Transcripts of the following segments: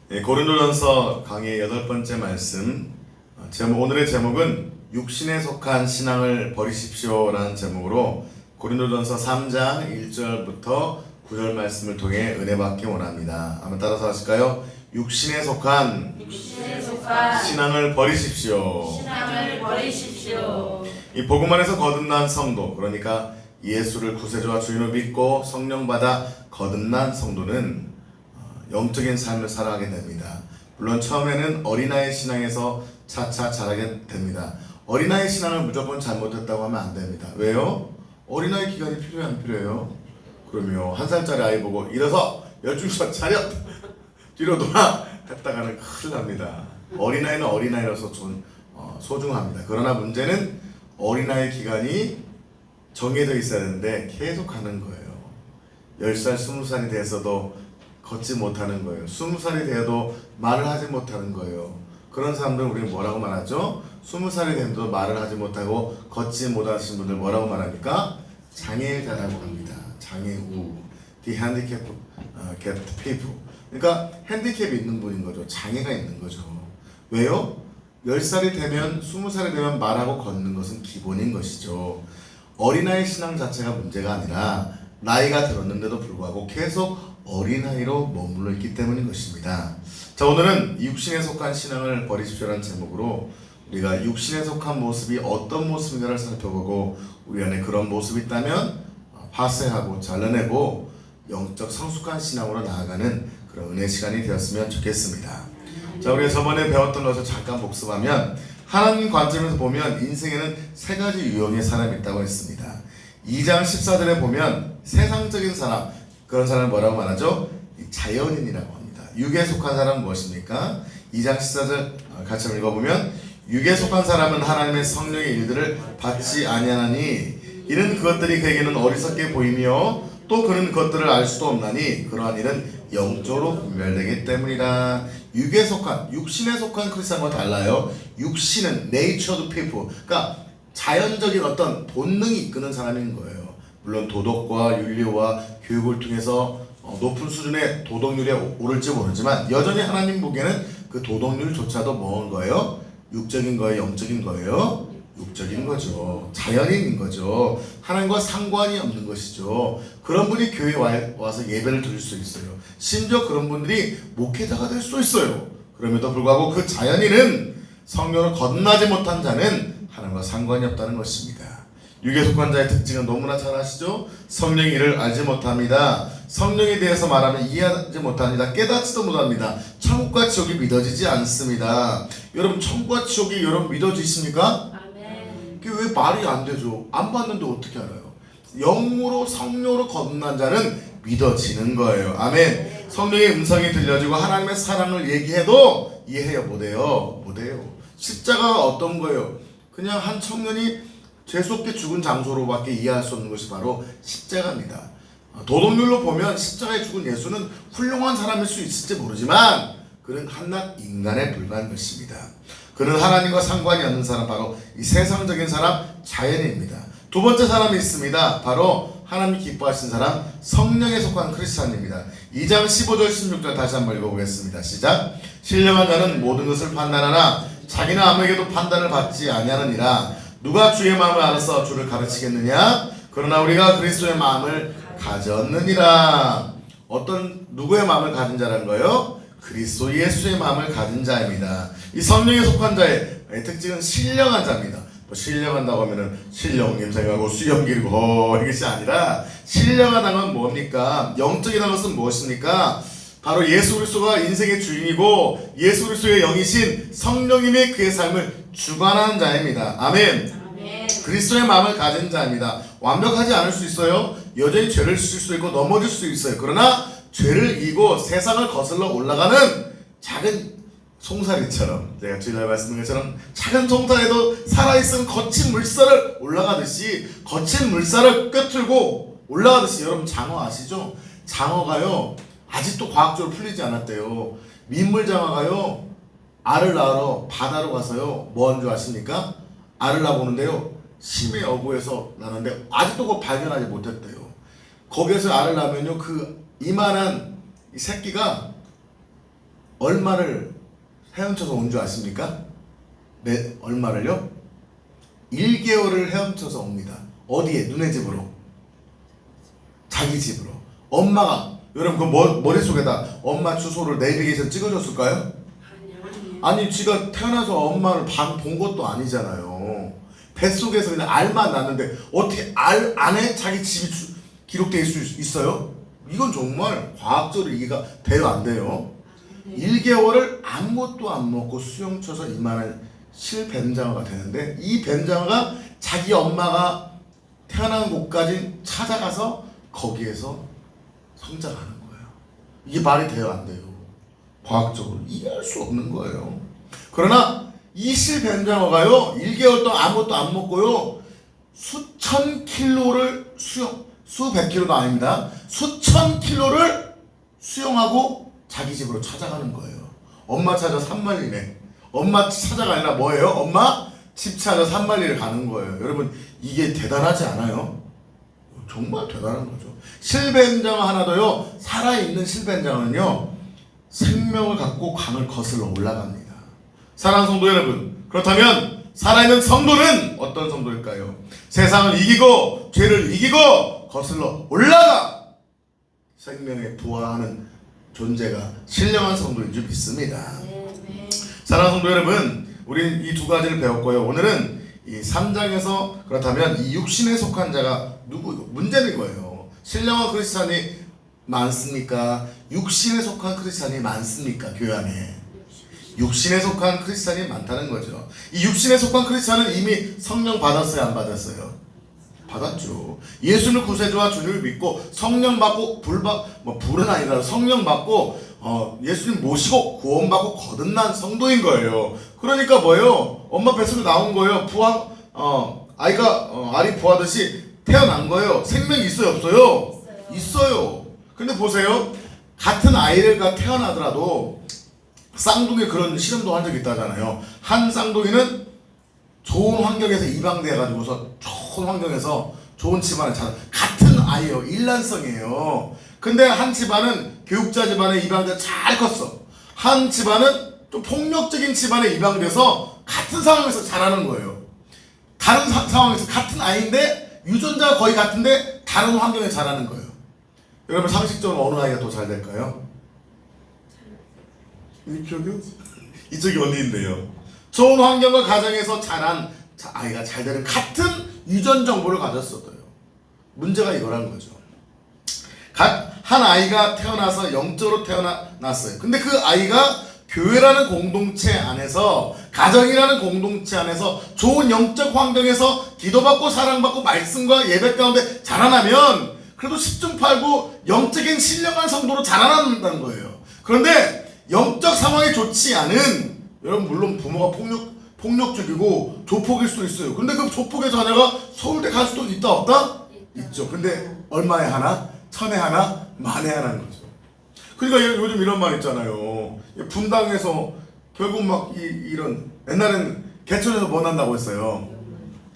고린도전서 강의 8번째 말씀, 오늘의 제목은 육신에 속한 신앙을 버리십시오라는 제목으로 고린도전서 3장 1절부터 9절 말씀을 통해 은혜 받기 원합니다. 한번 따라서 하실까요? 육신에 속한 신앙을 버리십시오. 이 복음 안에서 거듭난 성도, 그러니까 예수를 구세주와 주인으로 믿고 성령 받아 거듭난 성도는 영적인 삶을 살아가게 됩니다. 물론 처음에는 어린아이 신앙에서 차차 자라게 됩니다. 어린아이 신앙을 무조건 잘못했다고 하면 안 됩니다. 왜요? 어린아이 기간이 필요해 안 필요해요? 그럼요, 1살짜리 아이 보고 일어서 열중서 차렷 뒤로 돌아 했다가는 큰일 납니다. 어린아이는 어린아이로서 소중합니다. 그러나 문제는 어린아이 기간이 정해져 있어야 되는데 계속 가는 거예요. 10살, 20살이 돼서도 걷지 못하는 거예요. 20살이 되어도 말을 하지 못하는 거예요. 그런 사람들은 우리가 뭐라고 말하죠? 20살이 되어도 말을 하지 못하고 걷지 못하신 분들 뭐라고 말합니까? 장애자라고 합니다. 장애우, the handicapped people. 그러니까 핸디캡이 있는 분인 거죠. 장애가 있는 거죠. 왜요? 10살이 되면 20살이 되면 말하고 걷는 것은 기본인 것이죠. 어린아이 신앙 자체가 문제가 아니라 나이가 들었는데도 불구하고 계속 어린아이로 머물러 있기 때문인 것입니다. 자, 오늘은 육신에 속한 신앙을 버리십시오라는 제목으로 우리가 육신에 속한 모습이 어떤 모습인가를 살펴보고 우리 안에 그런 모습이 있다면 파쇄하고 잘라내고 영적 성숙한 신앙으로 나아가는 그런 은혜 시간이 되었으면 좋겠습니다. 자, 우리가 저번에 배웠던 것을 잠깐 복습하면 하나님 관점에서 보면 인생에는 3가지 유형의 사람이 있다고 했습니다. 2장 14절에 보면 세상적인 사람, 그런 사람을 뭐라고 말하죠? 자연인이라고 합니다. 육에 속한 사람은 무엇입니까? 2장 14절 같이 한번 읽어보면 육에 속한 사람은 하나님의 성령의 일들을 받지 아니하나니 이는 그것들이 그에게는 어리석게 보이며 또 그는 그것들을 알 수도 없나니 그러한 일은 영적으로 분별되기 때문이라. 육에 속한, 육신에 속한 크리스찬과 달라요. 육신은 natured people, 그러니까 자연적인 어떤 본능이 이끄는 사람인 거예요. 물론 도덕과 윤리와 교육을 통해서 높은 수준의 도덕률에 오를지 모르지만 여전히 하나님 보기에는 그 도덕률조차도 뭐인 거예요? 육적인 거예요? 영적인 거예요? 육적인 거죠. 자연인인 거죠. 하나님과 상관이 없는 것이죠. 그런 분이 교회에 와서 예배를 드릴 수 있어요. 심지어 그런 분들이 목회자가 될 수 있어요. 그럼에도 불구하고 그 자연인은 성령을 거듭나지 못한 자는 하나님과 상관이 없다는 것입니다. 육에 속한 자의 특징은 너무나 잘 아시죠? 성령의 일을 알지 못합니다. 성령에 대해서 말하면 이해하지 못합니다. 깨닫지도 못합니다. 천국과 지옥이 믿어지지 않습니다. 여러분, 천국과 지옥이 여러분 믿어지십니까? 아멘. 그게 왜 말이 안 되죠? 안 봤는데 어떻게 알아요? 영으로 성령으로 거듭난 자는 믿어지는 거예요. 아멘. 성령의 음성이 들려지고 하나님의 사랑을 얘기해도 이해해요? 못해요? 못해요. 십자가가 어떤 거예요? 그냥 한 청년이 죄수없게 죽은 장소로밖에 이해할 수 없는 것이 바로 십자가입니다. 도덕률로 보면 십자가에 죽은 예수는 훌륭한 사람일 수 있을지 모르지만 그는 한낱 인간에 불과한 것입니다. 그는 하나님과 상관이 없는 사람, 바로 이 세상적인 사람, 자연입니다. 두 번째 사람이 있습니다. 바로 하나님이 기뻐하신 사람, 성령에 속한 크리스찬입니다. 2장 15절 16절 다시 한번 읽어보겠습니다. 시작. 신령한 자는 모든 것을 판단하나 자기는 아무에게도 판단을 받지 아니하느니라. 누가 주의 마음을 알아서 주를 가르치겠느냐? 그러나 우리가 그리스도의 마음을 가졌느니라. 누구의 마음을 가진 자라는 거예요? 그리스도 예수의 마음을 가진 자입니다. 이 성령에 속한 자의 특징은 신령한 자입니다. 신령한다고 하면은 신령 냄새가고 수염 길고 이것이 아니라 신령하다는 건 뭡니까? 영적이라는 것은 무엇입니까? 바로 예수 그리스도가 인생의 주인이고 예수 그리스도의 영이신 성령님이 그의 삶을 주관하는 자입니다. 아멘. 그리스도의 마음을 가진 자입니다. 완벽하지 않을 수 있어요. 여전히 죄를 지을 수 있고 넘어질 수 있어요. 그러나 죄를 이기고 세상을 거슬러 올라가는 작은 송사리처럼, 제가 주일날 말씀드린 것처럼 작은 송사리도 살아있는 거친 물살을 올라가듯이 거친 물살을 꿰뚫고 올라가듯이, 여러분 장어 아시죠? 장어가요 아직도 과학적으로 풀리지 않았대요. 민물장어가요 알을 낳으러 바다로 가서요 뭐 하는 줄 아십니까? 알을 낳아보는데요 심해 어구에서 나는데 아직도 그거 발견하지 못했대요. 거기에서 알을 낳으면요 그 이만한 이 새끼가 얼마를 헤엄쳐서 온 줄 아십니까? 네, 얼마를요? 1개월을 헤엄쳐서 옵니다. 어디에? 눈의 집으로. 자기 집으로. 엄마가, 여러분 그 머릿속에다 엄마 주소를 내비게이션 찍어줬을까요? 아니, 지가 태어나서 엄마를 본 것도 아니잖아요. 뱃속에서 그냥 알만 났는데 어떻게 알 안에 자기 집이 기록되어 있을 수 있어요? 이건 정말 과학적으로 이해가 돼요, 안 돼요? 1개월을 아무것도 안 먹고 수영쳐서 이만한 실뱀장어가 되는데, 이 뱀장어가 자기 엄마가 태어난 곳까지 찾아가서 거기에서 성장하는 거예요. 이게 말이 돼요, 안 돼요? 과학적으로 이해할 수 없는 거예요. 그러나 이 실뱀장어가요, 1개월 동안 아무것도 안 먹고요, 수천 킬로를 수백 킬로도 아닙니다. 수천 킬로를 수영하고 자기 집으로 찾아가는 거예요. 엄마 찾아 산만리네. 엄마 찾아가 아니라 뭐예요? 엄마 집 찾아 산만리를 가는 거예요. 여러분, 이게 대단하지 않아요? 정말 대단한 거죠. 실뱀장어 하나 더요, 살아있는 실뱀장어는요, 생명을 갖고 강을 거슬러 올라갑니다. 사랑하는 성도 여러분, 그렇다면 살아있는 성도는 어떤 성도일까요? 세상을 이기고 죄를 이기고 거슬러 올라가 생명에 부화하는 존재가 신령한 성도인 줄 믿습니다. 사랑하는 성도 여러분, 우리 이 두 가지를 배웠고요. 오늘은 이 3장에서 그렇다면 이 육신에 속한 자가 누구? 문제는 이거예요. 신령한 크리스찬이 많습니까? 육신에 속한 크리스찬이 많습니까? 교회 안에 육신에 속한 크리스찬이 많다는 거죠. 이 육신에 속한 크리스찬은 이미 성령 받았어요, 안 받았어요? 받았죠. 예수는 구세주와 주님을 믿고 성령 받고 불은 아니라 성령 받고 예수님 모시고 구원받고 거듭난 성도인 거예요. 그러니까 뭐예요? 엄마 뱃속에 나온 거예요. 알이 부하듯이 태어난 거예요. 생명이 있어요, 없어요? 있어요. 근데 보세요. 같은 아이가 태어나더라도 쌍둥이 그런 실험도 한 적이 있다잖아요. 한 쌍둥이는 좋은 환경에서 입양돼가지고서 좋은 환경에서 좋은 집안에 같은 아이예요. 일란성이에요. 근데 한 집안은 교육자 집안에 입양돼 잘 컸어. 한 집안은 좀 폭력적인 집안에 입양돼서 같은 상황에서 자라는 거예요. 다른 상황에서 같은 아이인데 유전자가 거의 같은데 다른 환경에 자라는 거예요. 여러분, 상식적으로 어느 아이가 더 잘 될까요? 이쪽이요? 이쪽이 언니인데요. 좋은 환경과 가정에서 자란 아이가 잘 되는 같은 유전 정보를 가졌어도요. 문제가 이거라는 거죠. 한 아이가 태어나서 영적으로 태어났어요. 근데 그 아이가 교회라는 공동체 안에서, 가정이라는 공동체 안에서 좋은 영적 환경에서 기도받고 사랑받고 말씀과 예배 가운데 자라나면 그래도 10중 8구 영적인 신령한 성도로 자라난다는 거예요. 그런데 영적 상황이 좋지 않은, 여러분 물론 부모가 폭력적이고 조폭일 수도 있어요. 근데 그 조폭의 자녀가 서울대 갈 수도 있다 없다? 있죠. 근데 얼마에 하나? 천에 하나? 만에 하나인 거죠. 그러니까 요즘 이런 말 있잖아요. 분당에서 결국 막 이런, 옛날에는 개천에서 뭐 난다고 했어요?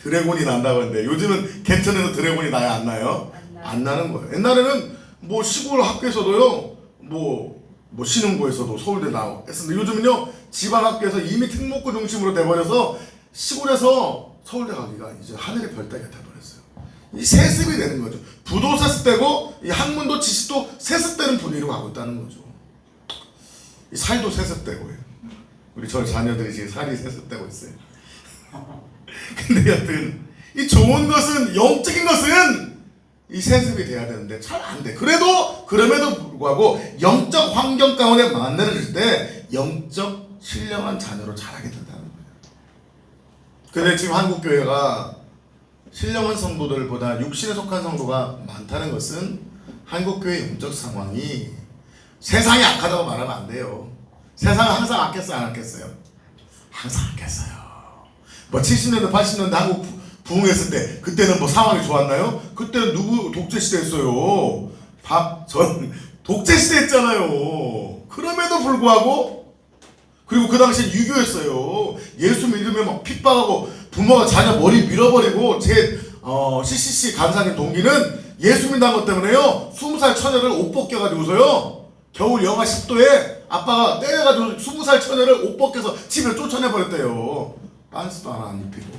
드래곤이 난다고 했는데 요즘은 개천에서 드래곤이 나야 안 나요? 안 나는 거예요. 옛날에는 뭐 시골 학교에서도요, 뭐 신흥고에서도 서울대 나오고 했었는데 요즘은요, 지방 학교에서 이미 특목고 중심으로 돼버려서 시골에서 서울대 가기가 이제 하늘의 별따기가 돼버렸어요. 이 세습이 되는 거죠. 부도 세습되고 이 학문도 지식도 세습되는 분위기로 가고 있다는 거죠. 이 살도 세습되고요. 우리 저 자녀들이 지금 살이 세습되고 있어요. 근데 여튼 이 좋은 것은, 영적인 것은 이 세습이 돼야 되는데 잘 안 돼. 그럼에도 불구하고 영적 환경 가운데 만나질 때 영적 신령한 자녀로 자라게 된다는 거예요. 근데 지금 한국 교회가 신령한 성도들보다 육신에 속한 성도가 많다는 것은 한국 교회 영적 상황이, 세상이 악하다고 말하면 안 돼요. 세상은 항상 악했어요, 안 악했어요? 항상 악했어요. 뭐 70년대 80년대 한국 부흥했을 때 그때는 뭐 상황이 좋았나요? 그때는 누구 독재 시대였어요. 전 독재 시대 했잖아요. 그럼에도 불구하고, 그리고 그 당시에 유교였어요. 예수 믿으면 막 핍박하고 부모가 자녀 머리 밀어버리고, 제 CCC 간사님 동기는 예수 믿는 것 때문에요 20살 처녀를 옷 벗겨가지고서요 겨울 영하 10도에 아빠가 때려가지고 20살 처녀를 옷 벗겨서 집에 쫓아내버렸대요. 빤스도 하나 안 입히고.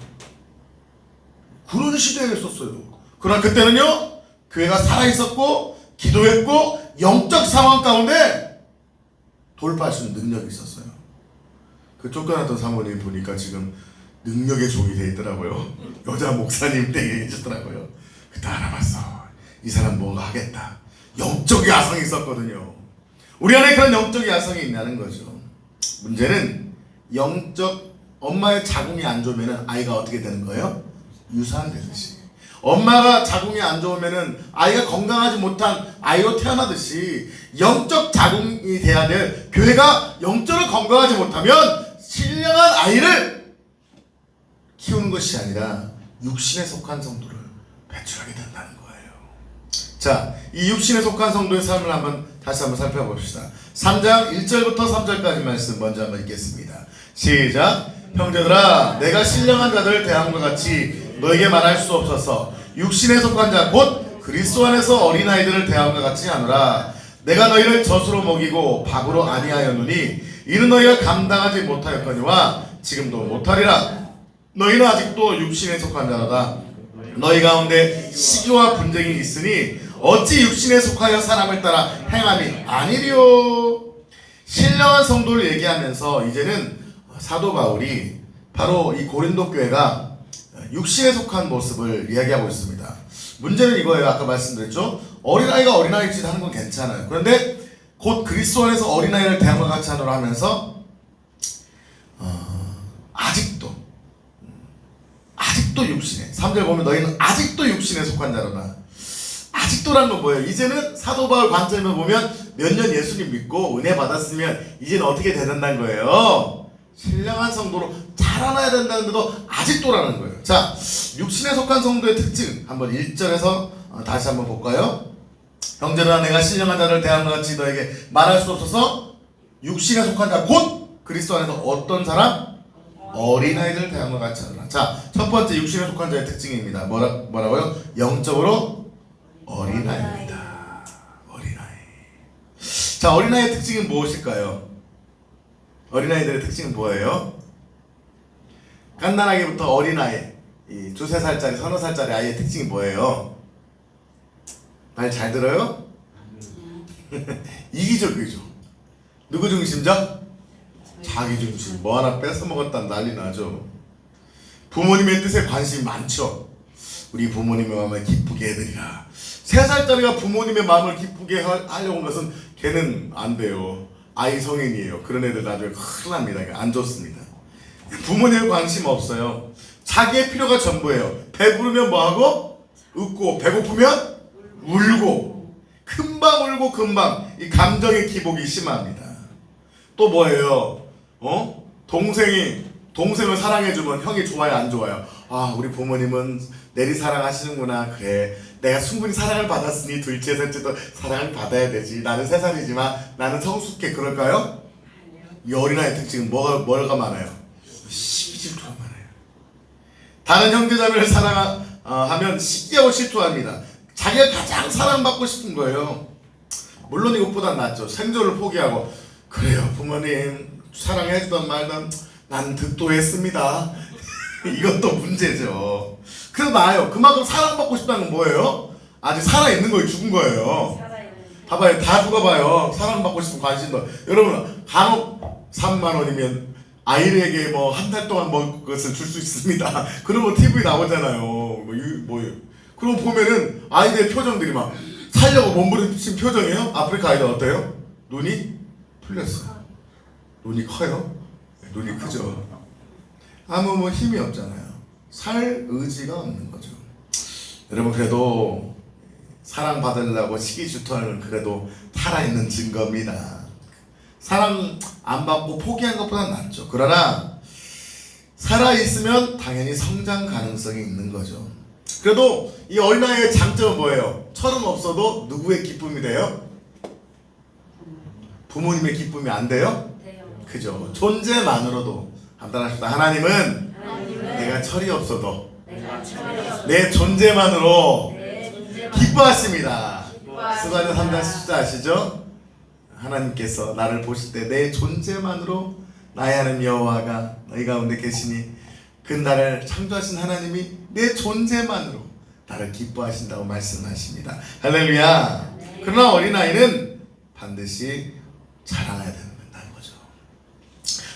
그런 시대였었어요. 그러나 그때는요, 교회가 살아있었고 기도했고 영적 상황 가운데 돌파할 수 있는 능력이 있었어요. 그 쫓겨났던 사모님 보니까 지금 능력의 종이 돼 있더라고요. 여자 목사님 때 계시더라고요. 그때 알아봤어. 이 사람 뭔가 하겠다. 영적 야성이 있었거든요. 우리 안에 그런 영적 야성이 있다는 거죠. 문제는 영적 엄마의 자궁이 안 좋으면 아이가 어떻게 되는 거예요? 유산되듯이. 엄마가 자궁이 안 좋으면 아이가 건강하지 못한 아이로 태어나듯이 영적 자궁이 돼야 될 교회가 영적으로 건강하지 못하면 신령한 아이를 키우는 것이 아니라 육신에 속한 성도를 배출하게 된다는 거예요. 자, 이 육신에 속한 성도의 삶을 다시 한번 살펴봅시다. 3장 1절부터 3절까지 말씀 먼저 한번 읽겠습니다. 시작. 형제들아, 내가 신령한 자들을 대함과 같이 너에게 말할 수 없어서 육신에 속한 자 곧 그리스도 안에서 어린아이들을 대함과 같이 하노라. 내가 너희를 젖으로 먹이고 밥으로 아니하였노니 이는 너희가 감당하지 못하였거니와 지금도 못하리라. 너희는 아직도 육신에 속한 자로다. 너희 가운데 시기와 분쟁이 있으니 어찌 육신에 속하여 사람을 따라 행함이 아니리요. 신령한 성도를 얘기하면서 이제는 사도 바울이 바로 이 고린도 교회가 육신에 속한 모습을 이야기하고 있습니다. 문제는 이거예요. 아까 말씀드렸죠. 어린아이가 어린아이 짓 하는 건 괜찮아요. 그런데 곧 그리스도 안에서 어린아이를 대함과 같이 하노라 하면서 아직도 육신에 3절 보면 너희는 아직도 육신에 속한 자로다. 아직도란 건 뭐예요? 이제는 사도 바울 관점에서 보면 몇 년 예수님 믿고 은혜 받았으면 이제는 어떻게 되는다는 거예요? 신령한 성도로 자라나야 된다는데도 아직도라는 거예요. 자, 육신에 속한 성도의 특징 한번 1절에서 다시 한번 볼까요? 형제들아, 내가 신령한 자를 대함과 같이 너에게 말할 수 없어서 육신에 속한 자 곧 그리스도 안에서 어떤 사람? 어린아이들 대함과 같이 하노라. 자, 첫 번째 육신에 속한 자의 특징입니다. 뭐라고요? 영적으로 어린아이입니다. 어린아이. 자, 어린아이의 특징은 무엇일까요? 어린아이들의 특징은 뭐예요? 갓난아기부터 어린아이, 이 2-3살짜리, 3-4살짜리 아이의 특징이 뭐예요? 말 잘 들어요? 이기적이죠. 누구 중심적? 자기 중심. 뭐 하나 뺏어 먹었다 난리 나죠. 부모님의 뜻에 관심이 많죠. 우리 부모님의 마음을 기쁘게 해드리라. 3살짜리가 부모님의 마음을 기쁘게 하려고 한 것은 걔는 안 돼요. 아이 성인이에요. 그런 애들 나중에 큰일 납니다. 안 좋습니다. 부모님의 관심 없어요. 자기의 필요가 전부예요. 배부르면 뭐하고? 웃고, 배고프면 울고, 금방 울고 금방 이 감정의 기복이 심합니다. 또 뭐예요? 동생을 사랑해주면 형이 좋아요, 안 좋아요? 아, 우리 부모님은 내리 사랑하시는구나. 그래, 내가 충분히 사랑을 받았으니 둘째, 셋째도 사랑을 받아야 되지. 나는 3살이지만 나는 성숙해. 그럴까요? 이 어린아이의 특징은 뭐가 많아요? 시기 질투가 많아요. 다른 형제자매를 사랑하면 시기하고 질투합니다. 자기가 가장 사랑받고 싶은 거예요. 물론 이것보단 낫죠. 생존을 포기하고, 그래요 부모님 사랑해주던 말던 난 득도했습니다. 이것도 문제죠. 그래서 나아요. 그만큼 사랑받고 싶다는 건 뭐예요? 아직 살아있는 거예요? 죽은 거예요? 봐봐요. 다 죽어봐요. 사랑받고 싶은 관심도. 여러분, 간혹 3만원이면 아이에게 뭐 한 달 동안 먹을 것을 줄 수 있습니다. 그러면 TV 나오잖아요. 그럼 보면은 아이들의 표정들이 막 살려고 몸부림친 표정이에요. 아프리카 아이들 어때요? 눈이 풀렸어요. 눈이 커요? 눈이 크죠. 아무 힘이 없잖아요. 살 의지가 없는 거죠. 여러분, 그래도 사랑받으려고 시기 질투하는 그래도 살아있는 증거입니다. 사랑 안 받고 포기한 것보다 낫죠. 그러나 살아있으면 당연히 성장 가능성이 있는 거죠. 그래도 이 어린아이의 장점은 뭐예요? 철은 없어도 누구의 기쁨이 돼요? 부모님의 기쁨이 안 돼요? 그죠. 존재만으로도 간단합시다. 하나님은 내가 철이 없어도 내 존재만으로 기뻐하십니다. 스가랴 3장 10절 아시죠? 하나님께서 나를 보실 때 내 존재만으로 나의 하나님 여호와가 너희 가운데 계시니 그 나를 창조하신 하나님이 내 존재만으로 나를 기뻐하신다고 말씀하십니다. 할렐루야. 그러나 어린아이는 반드시 자라나야 된다는 거죠.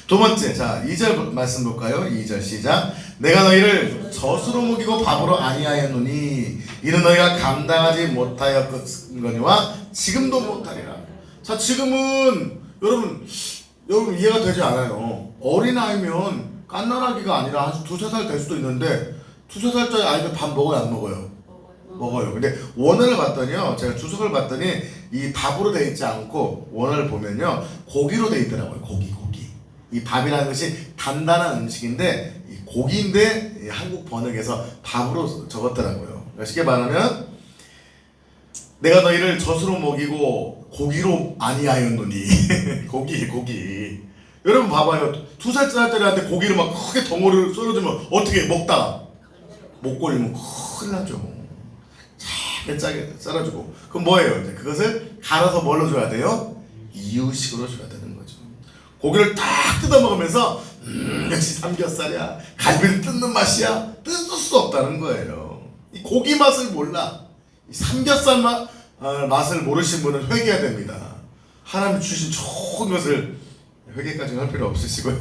두 번째, 자 2절 말씀 볼까요? 2절 시작. 내가 너희를 젖으로 먹이고 밥으로 아니하였노니 이는 너희가 감당하지 못하였거니와 지금도 못하리라. 자, 지금은 여러분 이해가 되지 않아요. 어린아이면 깐난아기가 아니라 한 두세 살 될 수도 있는데 두세 살짜리 아이들 밥 먹어요, 안 먹어요? 먹어요. 근데 원어를 봤더니요, 제가 주석을 봤더니 이 밥으로 돼 있지 않고 원어를 보면요 고기로 돼 있더라고요. 고기. 이 밥이라는 것이 단단한 음식인데 이 고기인데 이 한국 번역에서 밥으로 적었더라고요. 쉽게 말하면 내가 너희를 젖으로 먹이고 고기로 아니하였노니 고기. 여러분 봐봐요. 2살짜리한테 고기를 막 크게 덩어리를 썰어주면 어떻게 먹다가 못 걸리면 큰일 나죠. 짜게 썰어주고 그럼 뭐예요? 이제 그것을 갈아서 뭘로 줘야 돼요? 이유식으로 줘야 되는 거죠. 고기를 딱 뜯어 먹으면서 역시 삼겹살이야, 갈비를 뜯는 맛이야, 뜯을 수 없다는 거예요. 이 고기 맛을 몰라. 이 삼겹살 맛을 모르신 분은 회개해야 됩니다. 하나님 주신 좋은 것을 회개까지는 할 필요 없으시고요.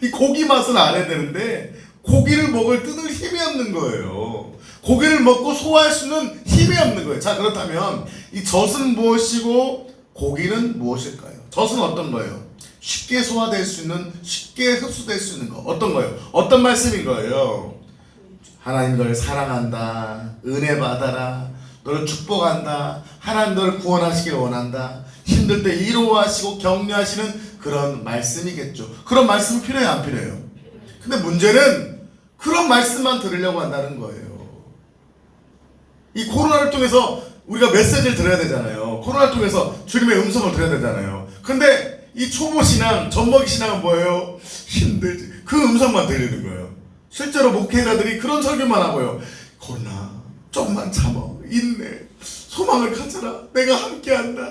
이 고기 맛을 알아야 되는데 고기를 뜯을 힘이 없는 거예요. 고기를 먹고 소화할 수는 힘이 없는 거예요. 자, 그렇다면 이 젖은 무엇이고 고기는 무엇일까요? 젖은 어떤 거예요? 쉽게 소화될 수 있는, 쉽게 흡수될 수 있는 거. 어떤 거예요? 어떤 말씀인 거예요? 하나님 너를 사랑한다, 은혜 받아라, 너를 축복한다, 하나님 너를 구원하시길 원한다, 힘들 때 위로하시고 격려하시는 그런 말씀이겠죠. 그런 말씀이 필요해요, 안 필요해요? 근데 문제는 그런 말씀만 들으려고 한다는 거예요. 이 코로나를 통해서 우리가 메시지를 들어야 되잖아요. 코로나를 통해서 주님의 음성을 들어야 되잖아요. 근데 이 초보신앙, 젖먹이신앙은 뭐예요? 힘들지. 그 음성만 들리는 거예요. 실제로 목회자들이 그런 설교만 하고요. 코로나 좀만 참어, 인내, 소망을 가져라, 내가 함께한다,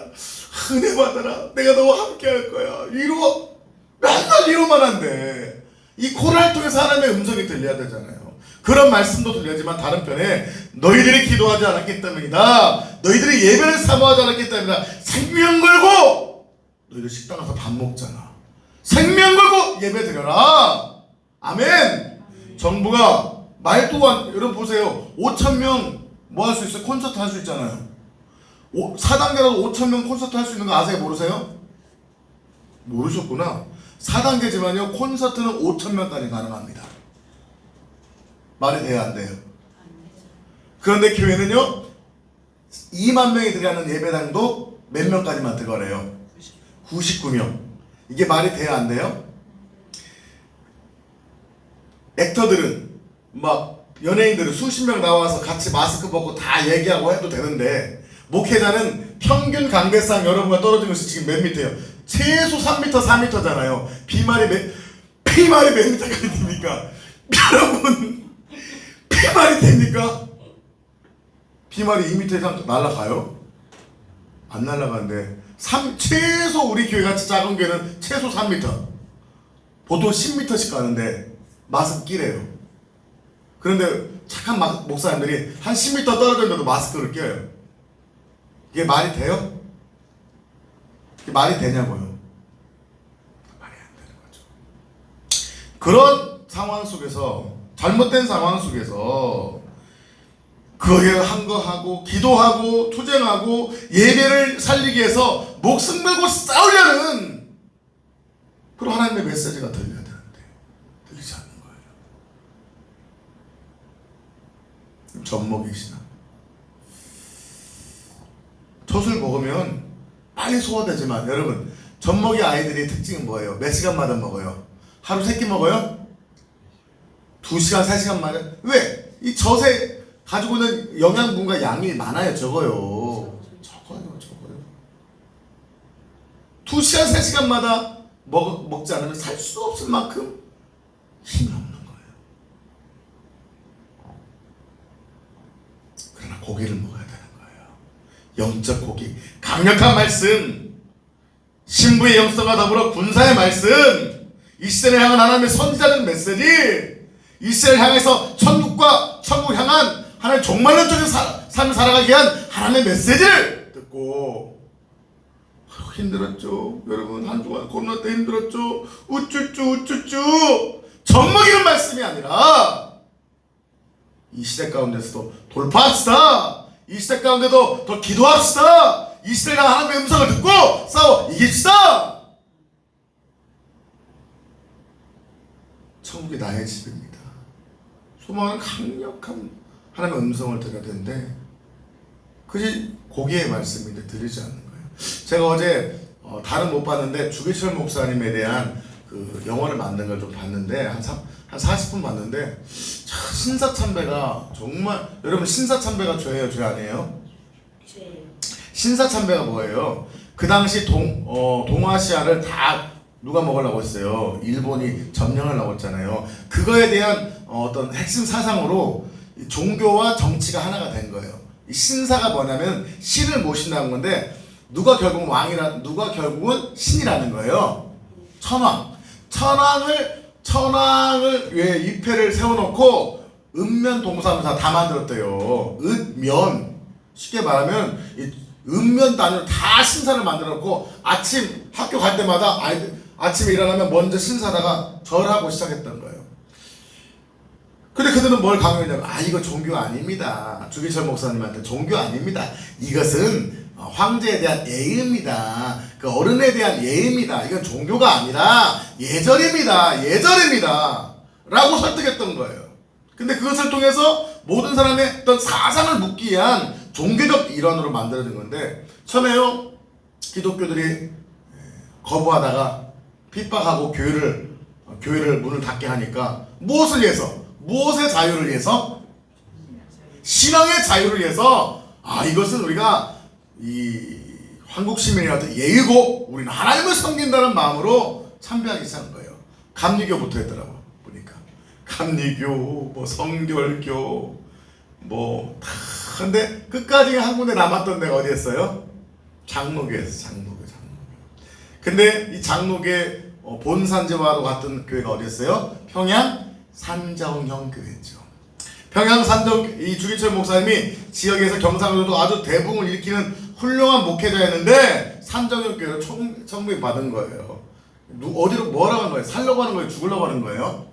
은혜 받아라, 내가 너와 함께할 거야, 위로, 맨날 위로만 한대. 이 코로나를 통해서 하나님의 음성이 들려야 되잖아요. 그런 말씀도 들려야지만 다른 편에 너희들이 기도하지 않았기 때문이다, 너희들이 예배를 사모하지 않았기 때문이다, 생명 걸고 너희들 식당 가서 밥 먹잖아. 생명 걸고 예배 드려라. 아멘. 정부가 말도안, 여러분 보세요. 5,000명 뭐 할 수 있어요? 콘서트 할 수 있잖아요. 4단계라도 5,000명 콘서트 할 수 있는 거 아세요? 모르세요? 모르셨구나. 4단계지만요 콘서트는 5,000명까지 가능합니다. 말이 돼요, 안 돼요? 그런데 교회는요 2만 명이 들어가는 예배당도 몇 명까지만 들어가래요? 99명. 이게 말이 돼요, 안 돼요? 액터들은 막 연예인들은 수십 명 나와서 같이 마스크 벗고 다 얘기하고 해도 되는데 목회자는 평균 강대상 여러분과 떨어진 것이 지금 몇 미터예요? 최소 3m, 4m잖아요. 비말이 몇 미터까지 됩니까? 여러분, 비말이 됩니까? 비말이 2m 이상 날아가요? 안 날아가는데 최소 우리 교회 같이 작은 교회는 최소 3m, 보통 10m씩 가는데 마스크 끼래요. 그런데 착한 목사님들이 한 10m 떨어졌는데도 마스크를 껴요. 이게 말이 돼요? 이게 말이 되냐고요? 말이 안 되는 거죠. 그런 상황 속에서, 잘못된 상황 속에서 거기에 한거하고 기도하고 투쟁하고 예배를 살리기 위해서 목숨 걸고 싸우려는 그런 하나님의 메시지가 들려야 되는데 들리지 않는 거예요. 젖먹이시나? 젖을 먹으면 빨리 소화되지만 여러분, 젖먹이 아이들의 특징은 뭐예요? 몇 시간마다 먹어요? 하루 3끼 먹어요? 2시간, 3시간마다? 왜? 이 젖에 가지고 있는 영양분과 양이 많아요, 적어요? 적어요. 2시간, 3시간마다 먹지 않으면 살 수 없을 만큼 힘이 없는 거예요. 그러나 고기를 먹어야 되는 거예요. 영적 고기, 강력한 말씀, 신부의 영성과 더불어 군사의 말씀, 이스라엘을 향한 하나님의 선지자적 메시지, 이스라엘을 향해서 천국 향한 하나님의 종말론적인 삶을 살아가기 위한 하나님의 메시지를 듣고 힘들었죠. 여러분 한 주간 코로나 때 힘들었죠. 우쭈쭈 젖먹이는 말씀이 아니라 이 시대 가운데서도 돌파합시다. 이 시대 가운데도 더 기도합시다. 이스라엘과 하나님의 음성을 듣고 싸워 이깁시다. 천국이 나의 집입니다. 소망은 강력한 하나님의 음성을 들어야 되는데 그것이 고기의 말씀인데 들리지 않는 거예요. 제가 어제 다른 못 봤는데 주기철 목사님에 대한 그 영화를 만든 걸 좀 봤는데 한 40분 봤는데 신사참배가 정말 여러분 신사참배가 죄예요, 죄 아니에요? 죄예요. 신사참배가 뭐예요? 그 당시 동아시아를 다 누가 먹으려고 했어요? 일본이 점령하려고 했잖아요. 그거에 대한 어떤 핵심 사상으로 종교와 정치가 하나가 된 거예요. 이 신사가 뭐냐면 신을 모신다는 건데 누가 결국은 신이라는 거예요. 천왕을 왜 위패를 세워놓고 은면 동사무사 다 만들었대요. 읍면 쉽게 말하면 이 읍면 단위로 다 신사를 만들어놓고 아침 학교 갈 때마다 아침에 일어나면 먼저 신사다가 절하고 시작했던 거예요. 근데 그들은 뭘 강요했냐면 이거 종교 아닙니다. 주기철 목사님한테 종교 아닙니다. 이것은 황제에 대한 예의입니다. 그 어른에 대한 예의입니다. 이건 종교가 아니라 예절입니다. 라고 설득했던 거예요. 근데 그것을 통해서 모든 사람의 어떤 사상을 묻기 위한 종교적 일환으로 만들어진 건데 처음에요 기독교들이 거부하다가 핍박하고 교회를 문을 닫게 하니까 무엇을 위해서? 무엇의 자유를 위해서? 신앙의 자유를 위해서 이것은 우리가 이 한국 시민이라도 예의고 우리는 하나님을 섬긴다는 마음으로 참배하기 시작한 거예요. 감리교부터 했더라고 보니까 감리교, 성결교 다 근데 끝까지 한 군데 남았던 데가 어디였어요? 장로교였어요. 장로교. 근데 이 장로교의 본산지와도 같은 교회가 어디였어요? 평양 산정형 교회죠. 평양 이 주기철 목사님이 지역에서 경상도도 아주 대붕을 일으키는 훌륭한 목회자였는데 산정형 교회로 청구를 받은 거예요. 어디로 뭐라고 하는 거예요? 살려고 하는 거예요? 죽으려고 하는 거예요?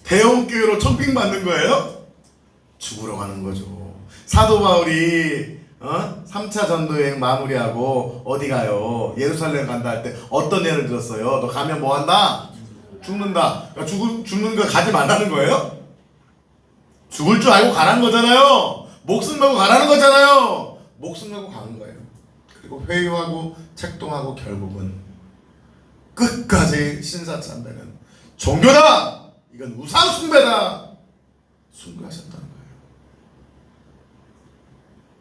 대형교회로 청빙 받는 거예요? 죽으러 가는 거죠. 사도 바울이 3차 전도여행 마무리하고 어디 가요? 예루살렘 간다 할 때 어떤 예를 들었어요? 너 가면 뭐 한다? 죽는다. 그러니까 죽는 거 가지 말라는 거예요? 죽을 줄 알고 가라는 거잖아요. 목숨 걸고 가라는 거잖아요. 목숨 걸고 가는 거예요. 그리고 회유하고 책동하고 결국은 끝까지 신사참배는 종교다. 이건 우상 숭배다. 숭배하셨다는 거예요.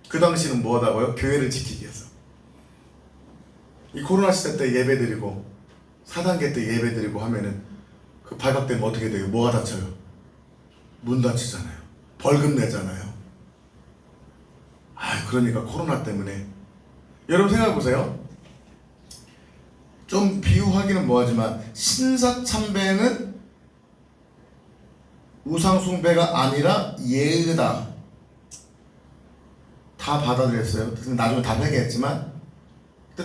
그 당시는 뭐하다고요? 교회를 지키기 위해서. 이 코로나 시대 때 예배드리고 4단계 때 예배드리고 하면은 그 발각되면 어떻게 돼요? 뭐가 다쳐요? 문 닫히잖아요. 벌금 내잖아요. 그러니까 코로나 때문에 여러분 생각해보세요. 좀 비유하기는 뭐하지만 신사참배는 우상숭배가 아니라 예의다. 다 받아들였어요. 나중에 다 회개했지만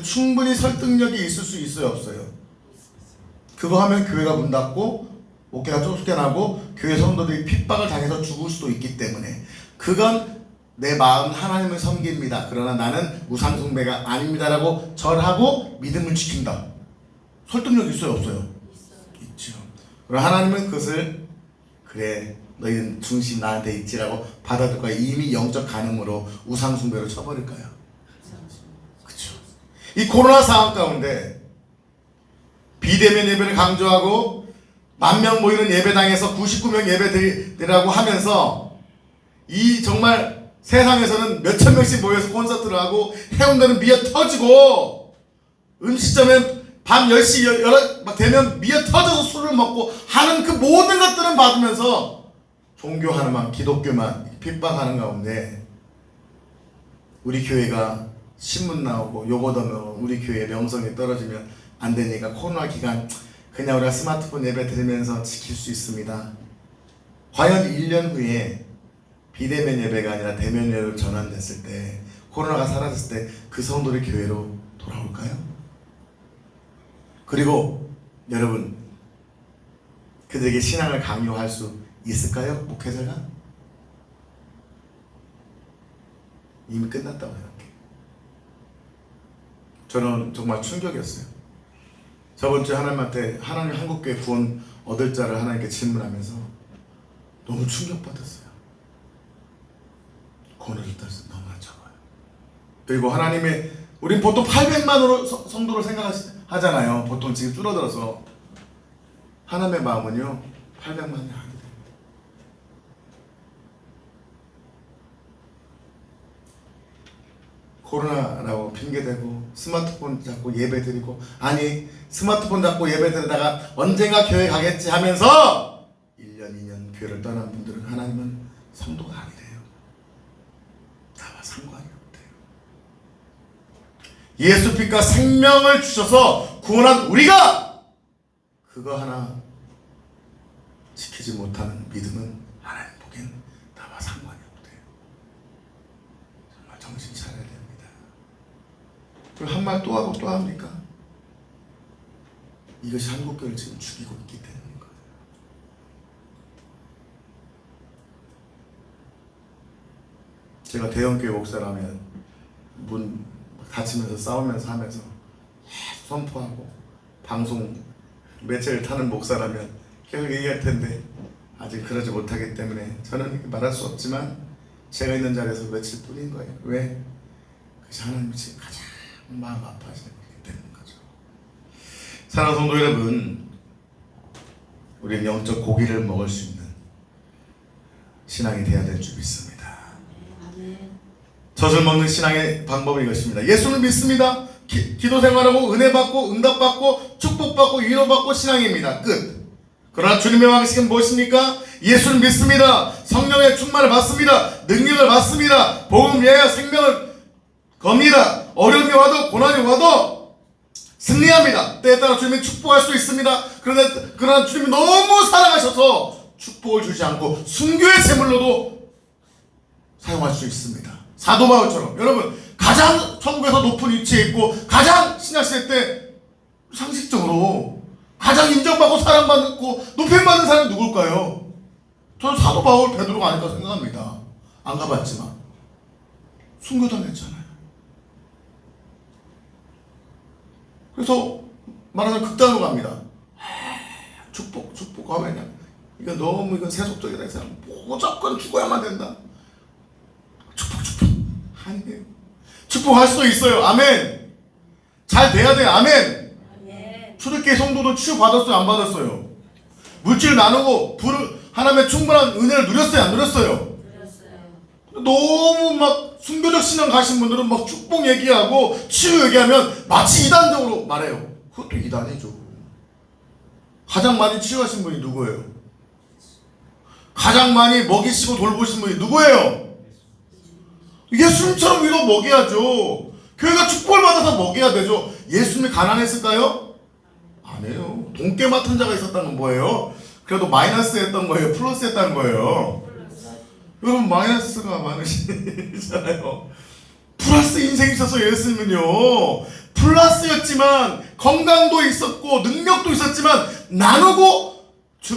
충분히 설득력이 있을 수 있어요, 없어요? 그거 하면 교회가 문 닫고 목회가 쫓겨나고 교회 성도들이 핍박을 당해서 죽을 수도 있기 때문에 그건 내 마음 하나님을 섬깁니다. 그러나 나는 우상숭배가 아닙니다라고 절하고 믿음을 지킨다. 설득력 있어요, 없어요? 있죠. 그럼 하나님은 그것을 그래 너희는 중심 나한테 있지라고 받아들 거야. 이미 영적 간음으로 우상숭배로 쳐버릴 거야. 그렇죠. 이 코로나 상황 가운데 비대면 예배를 강조하고 10,000명 모이는 예배당에서 99명 예배드리라고 하면서 이 정말 세상에서는 몇천 명씩 모여서 콘서트를 하고 해운대는 미어 터지고 음식점에 밤 10시 막 되면 미어 터져서 술을 먹고 하는 그 모든 것들은 받으면서 종교 하나만 기독교만 핍박하는 가운데 우리 교회가 신문 나오고 요거 넣으면 우리 교회 명성이 떨어지면 안 되니까 코로나 기간 그냥 우리가 스마트폰 예배 드리면서 지킬 수 있습니다. 과연 1년 후에 비대면 예배가 아니라 대면 예배로 전환됐을 때, 코로나가 사라졌을 때 그 성도들이 교회로 돌아올까요? 그리고 여러분, 그들에게 신앙을 강요할 수 있을까요? 목회자가? 이미 끝났다고 생각해요. 저는 정말 충격이었어요. 저번 주에 하나님한테 하나님 한국교회 구원 얻을 자를 하나님께 질문하면서 너무 충격받았어요. 구원 얻을 자를 너무나 적어요. 그리고 하나님의, 우린 보통 800만으로 성도를 생각하잖아요. 보통 지금 줄어들어서. 하나님의 마음은요 800만이 아니에요. 코로나라고 핑계대고 스마트폰 잡고 예배드리고, 아니 스마트폰 잡고 예배드리다가 언젠가 교회 가겠지 하면서 1년 2년 교회를 떠난 분들은 하나님은 성도가 아니래요. 나와 상관이 없대요. 예수 피가 생명을 주셔서 구원한 우리가 그거 하나 지키지 못하는 믿음은 하나님 보기엔 나와 상관이 없대요. 정말 정신 차려야 됩니다. 그리고 한 말 또 하고 또 합니까? 이것이 한국교회를 지금 죽이고 있기 때문인 거예요. 제가 대형교회 목사라면 문 닫히면서 싸우면서 하면서 선포하고 방송 매체를 타는 목사라면 계속 얘기할 텐데 아직 그러지 못하기 때문에 저는 말할 수 없지만 제가 있는 자리에서 외칠 뿐인 거예요. 왜? 그것이 하나님이 지금 가장 마음 아파하시는 거기 때문인 거죠. 사랑하는 성도 여러분, 우리는 영적 고기를 먹을 수 있는 신앙이 되어야 될 줄 믿습니다. 젖을 먹는 신앙의 방법은 이것입니다. 예수를 믿습니다. 기도 생활하고 은혜 받고 응답 받고 축복 받고 위로 받고 신앙입니다. 끝. 그러나 주님의 방식은 무엇입니까? 예수를 믿습니다. 성령의 충만을 받습니다. 능력을 받습니다. 복음 위하여 생명을 겁니다. 어려움이 와도 고난이 와도 승리합니다. 때에 따라 주님이 축복할 수 있습니다. 그러나 주님이 너무 사랑하셔서 축복을 주지 않고 순교의 제물로도 사용할 수 있습니다. 사도 바울처럼. 여러분, 가장 천국에서 높은 위치에 있고 가장 신약시대 때 상식적으로 가장 인정받고 사랑받고 높임받는 사람이 누굴까요? 저는 사도 바울, 베드로가 아닐까 생각합니다. 안 가봤지만 순교당했잖아요. 그래서 말하자면 극단으로 갑니다. 축복 하면 이거 너무 이건 세속적이다. 이 사람 무조건 죽어야만 된다. 축복 아니에요. 축복할 수도 있어요. 아멘. 잘 돼야 돼요. 아멘. 초대교회 성도도 치유 받았어요? 안 받았어요? 물질 나누고 하나님의 충분한 은혜를 누렸어요? 안 누렸어요? 너무 막 순교적 신앙 가신 분들은 막 축복 얘기하고 치유 얘기하면 마치 이단적으로 말해요. 그것도 이단이죠. 가장 많이 치유하신 분이 누구예요? 가장 많이 먹이시고 돌보신 분이 누구예요? 예수님처럼 위로 먹여야죠. 교회가 축복을 받아서 먹여야 되죠. 예수님이 가난했을까요? 아니에요. 돈깨 맡은 자가 있었다는 건 뭐예요? 그래도 마이너스 했던 거예요? 플러스 했다는 거예요? 여러분, 마이너스가 많으시잖아요. 플러스 인생이 있었어요. 예수님은요 플러스였지만 건강도 있었고 능력도 있었지만 나누고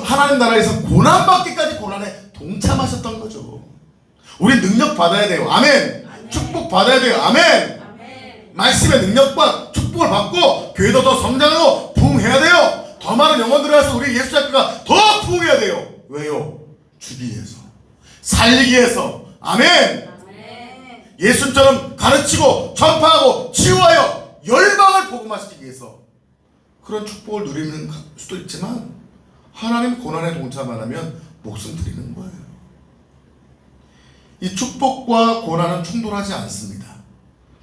하나님 나라에서 고난받기까지 고난에 동참하셨던 거죠. 우리 능력 받아야 돼요. 아멘. 축복 받아야 돼요. 아멘. 말씀의 능력과 축복을 받고 교회도 더 성장하고 부흥해야 돼요. 더 많은 영혼들을 해서 우리 예수 작가가 더 부흥해야 돼요. 왜요? 주기 위해서, 살리기 위해서. 아멘. 예수님처럼 가르치고 전파하고 치유하여 열방을 복음화시키기 위해서 그런 축복을 누리는 수도 있지만 하나님 고난에 동참하려면 목숨 드리는 거예요. 이 축복과 고난은 충돌하지 않습니다.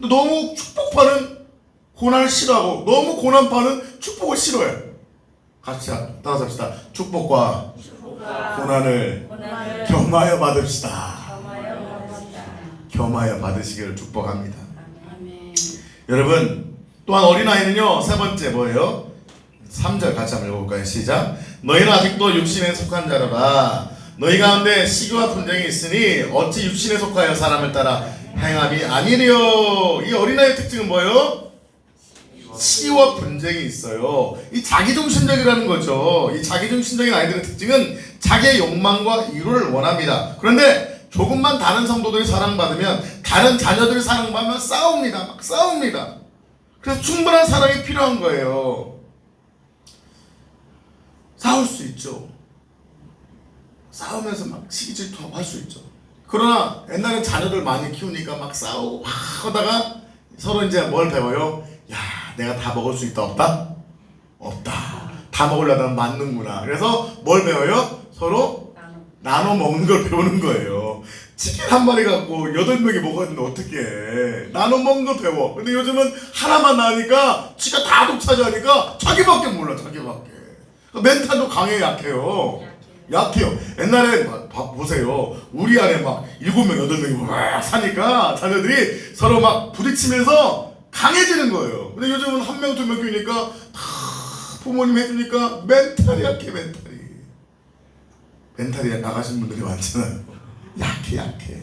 근데 너무 축복파는 고난을 싫어하고 너무 고난파는 축복을 싫어해요. 같이 따라서 합시다. 축복과 고난을 겸하여 받읍시다. 겸하여 받으시기를 축복합니다. 여러분 또한 어린아이는요, 세 번째 뭐예요? 3절 같이 한번 읽어볼까요? 시작. 너희는 아직도 육신에 속한 자라라. 너희 가운데 시기와 분쟁이 있으니 어찌 육신에 속하여 사람을 따라 행함이 아니려. 이 어린아이의 특징은 뭐예요? 시기와 분쟁이 있어요. 이 자기중심적이라는 거죠. 이 자기중심적인 아이들의 특징은 자기의 욕망과 이루를 원합니다. 그런데 조금만 다른 성도들이 사랑받으면, 다른 자녀들이 사랑받으면 싸웁니다. 막 싸웁니다. 그래서 충분한 사랑이 필요한 거예요. 싸울 수 있죠. 싸우면서 막 시기 질투하고 할 수 있죠. 그러나 옛날엔 자녀들 많이 키우니까 막 싸우고 막 하다가 서로 이제 뭘 배워요? 야, 내가 다 먹을 수 있다 없다? 없다. 다 먹으려면 맞는구나. 그래서 뭘 배워요? 서로 나눠 먹는 걸 배우는 거예요. 치킨 한 마리 갖고 8명이 먹었는데 어떡해. 나눠 먹는 걸 배워. 근데 요즘은 하나만 나니까 지가 다 독차지하니까 자기밖에 몰라. 자기밖에. 멘탈도 강해요, 약해요? 약해요. 옛날에 보세요. 우리 안에 막 7명, 8명이 막 사니까 자녀들이 서로 막 부딪히면서 강해지는 거예요. 근데 요즘은 1명, 2명 키우니까 다 부모님 해주니까 멘탈이 약해, 멘탈이 나가신 분들이 많잖아요. 약해.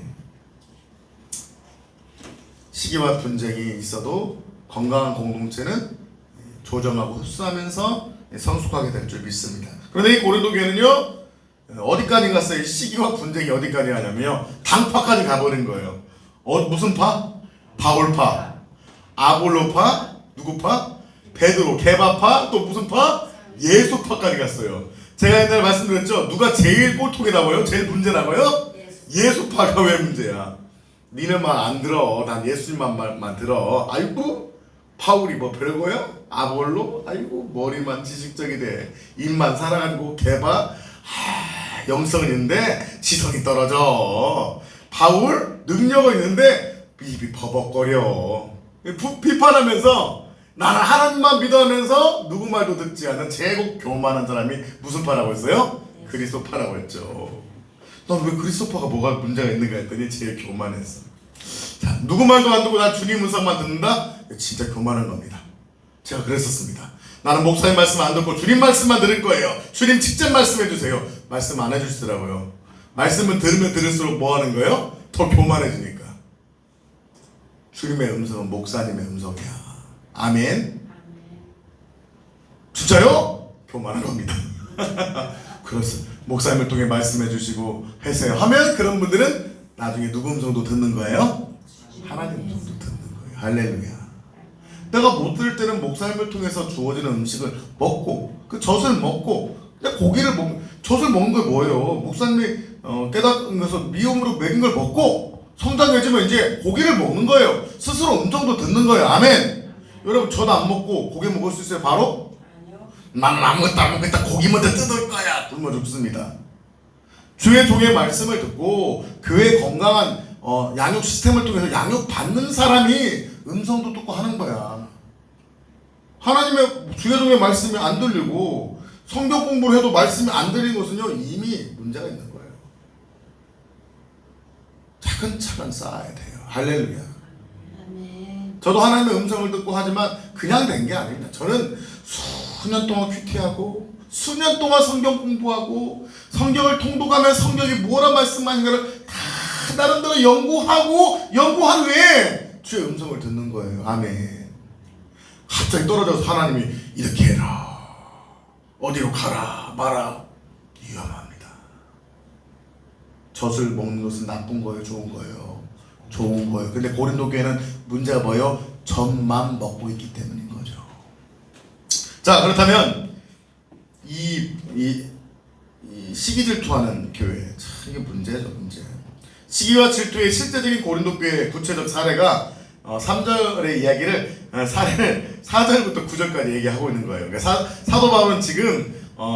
시기와 분쟁이 있어도 건강한 공동체는 조정하고 흡수하면서 성숙하게 될 줄 믿습니다. 그런데 이 고린도 교회는요, 어디까지 갔어요? 시기와 분쟁이 어디까지 가냐면요, 당파까지 가버린 거예요. 무슨 파? 바울파, 아볼로파, 누구파? 베드로, 게바파, 또 무슨 파? 예수파까지 갔어요. 제가 옛날에 말씀드렸죠. 누가 제일 꼴통이 나와요? 제일 문제 나와요? 예수파가 왜 문제야? 니네 말 안 들어. 난 예수님만 말만 들어. 아이고, 바울이 뭐 별거야? 아볼로? 아이고, 머리만 지식적이 돼. 입만 살아가지고 개바? 영성은 있는데 지성이 떨어져. 바울? 능력은 있는데 입이 버벅거려. 비판하면서 나는 하나님만 믿어하면서 누구 말도 듣지 않는 제국 교만한 사람이 무슨 파라고 했어요? 그리스도파라고 했죠. 난 왜 그리스도파가 뭐가 문제가 있는가 했더니 제일 교만했어. 자, 누구 말도 안 듣고 난 주님 음성만 듣는다? 진짜 교만한 겁니다. 제가 그랬었습니다. 나는 목사님 말씀 안 듣고 주님 말씀만 들을 거예요. 주님 직접 말씀해 주세요. 말씀 안 해주시더라고요. 말씀을 들으면 들을수록 뭐 하는 거예요? 더 교만해지니까. 주님의 음성은 목사님의 음성이야. 아멘. 진짜요? 교만한 겁니다. 그렇습니다. 목사님을 통해 말씀해 주시고 하세요 하면 그런 분들은 나중에 누구 음성도 듣는 거예요? 하나님 음성도 듣는 거예요. 할렐루야. 내가 못 들을 때는 목사님을 통해서 주어지는 음식을 먹고 그 젖을 먹고 그냥 고기를 젖을 먹는 게 뭐예요? 목사님이 깨닫면서 미움으로 먹인 걸 먹고 성장해지면 이제 고기를 먹는 거예요. 스스로 음성도 듣는 거예요. 아멘. 여러분 젖 안 먹고 고기 먹을 수 있어요? 바로? 나는 아무것도 안 먹겠다. 고기 먼저 뜯을 거야. 굶어 죽습니다. 주의 종의 말씀을 듣고 교회의 건강한 양육 시스템을 통해서 양육 받는 사람이 음성도 듣고 하는 거야. 하나님의 주의 종의 말씀이 안 들리고 성경 공부를 해도 말씀이 안 들리는 것은요, 이미 문제가 있는 거예요. 차근차근 쌓아야 돼요. 할렐루야. 저도 하나님의 음성을 듣고 하지만 그냥 된 게 아닙니다. 저는 수년 동안 큐티하고 수년 동안 성경 공부하고 성경을 통독하며 성경이 뭐라 말씀하는가를 다 나름대로 연구한 후에 주의 음성을 듣는 거예요. 아멘. 갑자기 떨어져서 하나님이 이렇게 해라, 어디로 가라 마라, 위험합니다. 젖을 먹는 것은 나쁜 거예요? 좋은 거예요? 좋은 거예요. 근데 고린도 교회는 문제가 뭐예요? 젖만 먹고 있기 때문인 거죠. 자, 그렇다면 이 시기 질투하는 교회, 참 이게 문제죠, 문제. 시기와 질투의 실제적인 고린도 교회의 구체적 사례가 3절의 이야기를 사례를 4절부터 9절까지 얘기하고 있는 거예요. 그러니까 사도 바울은 지금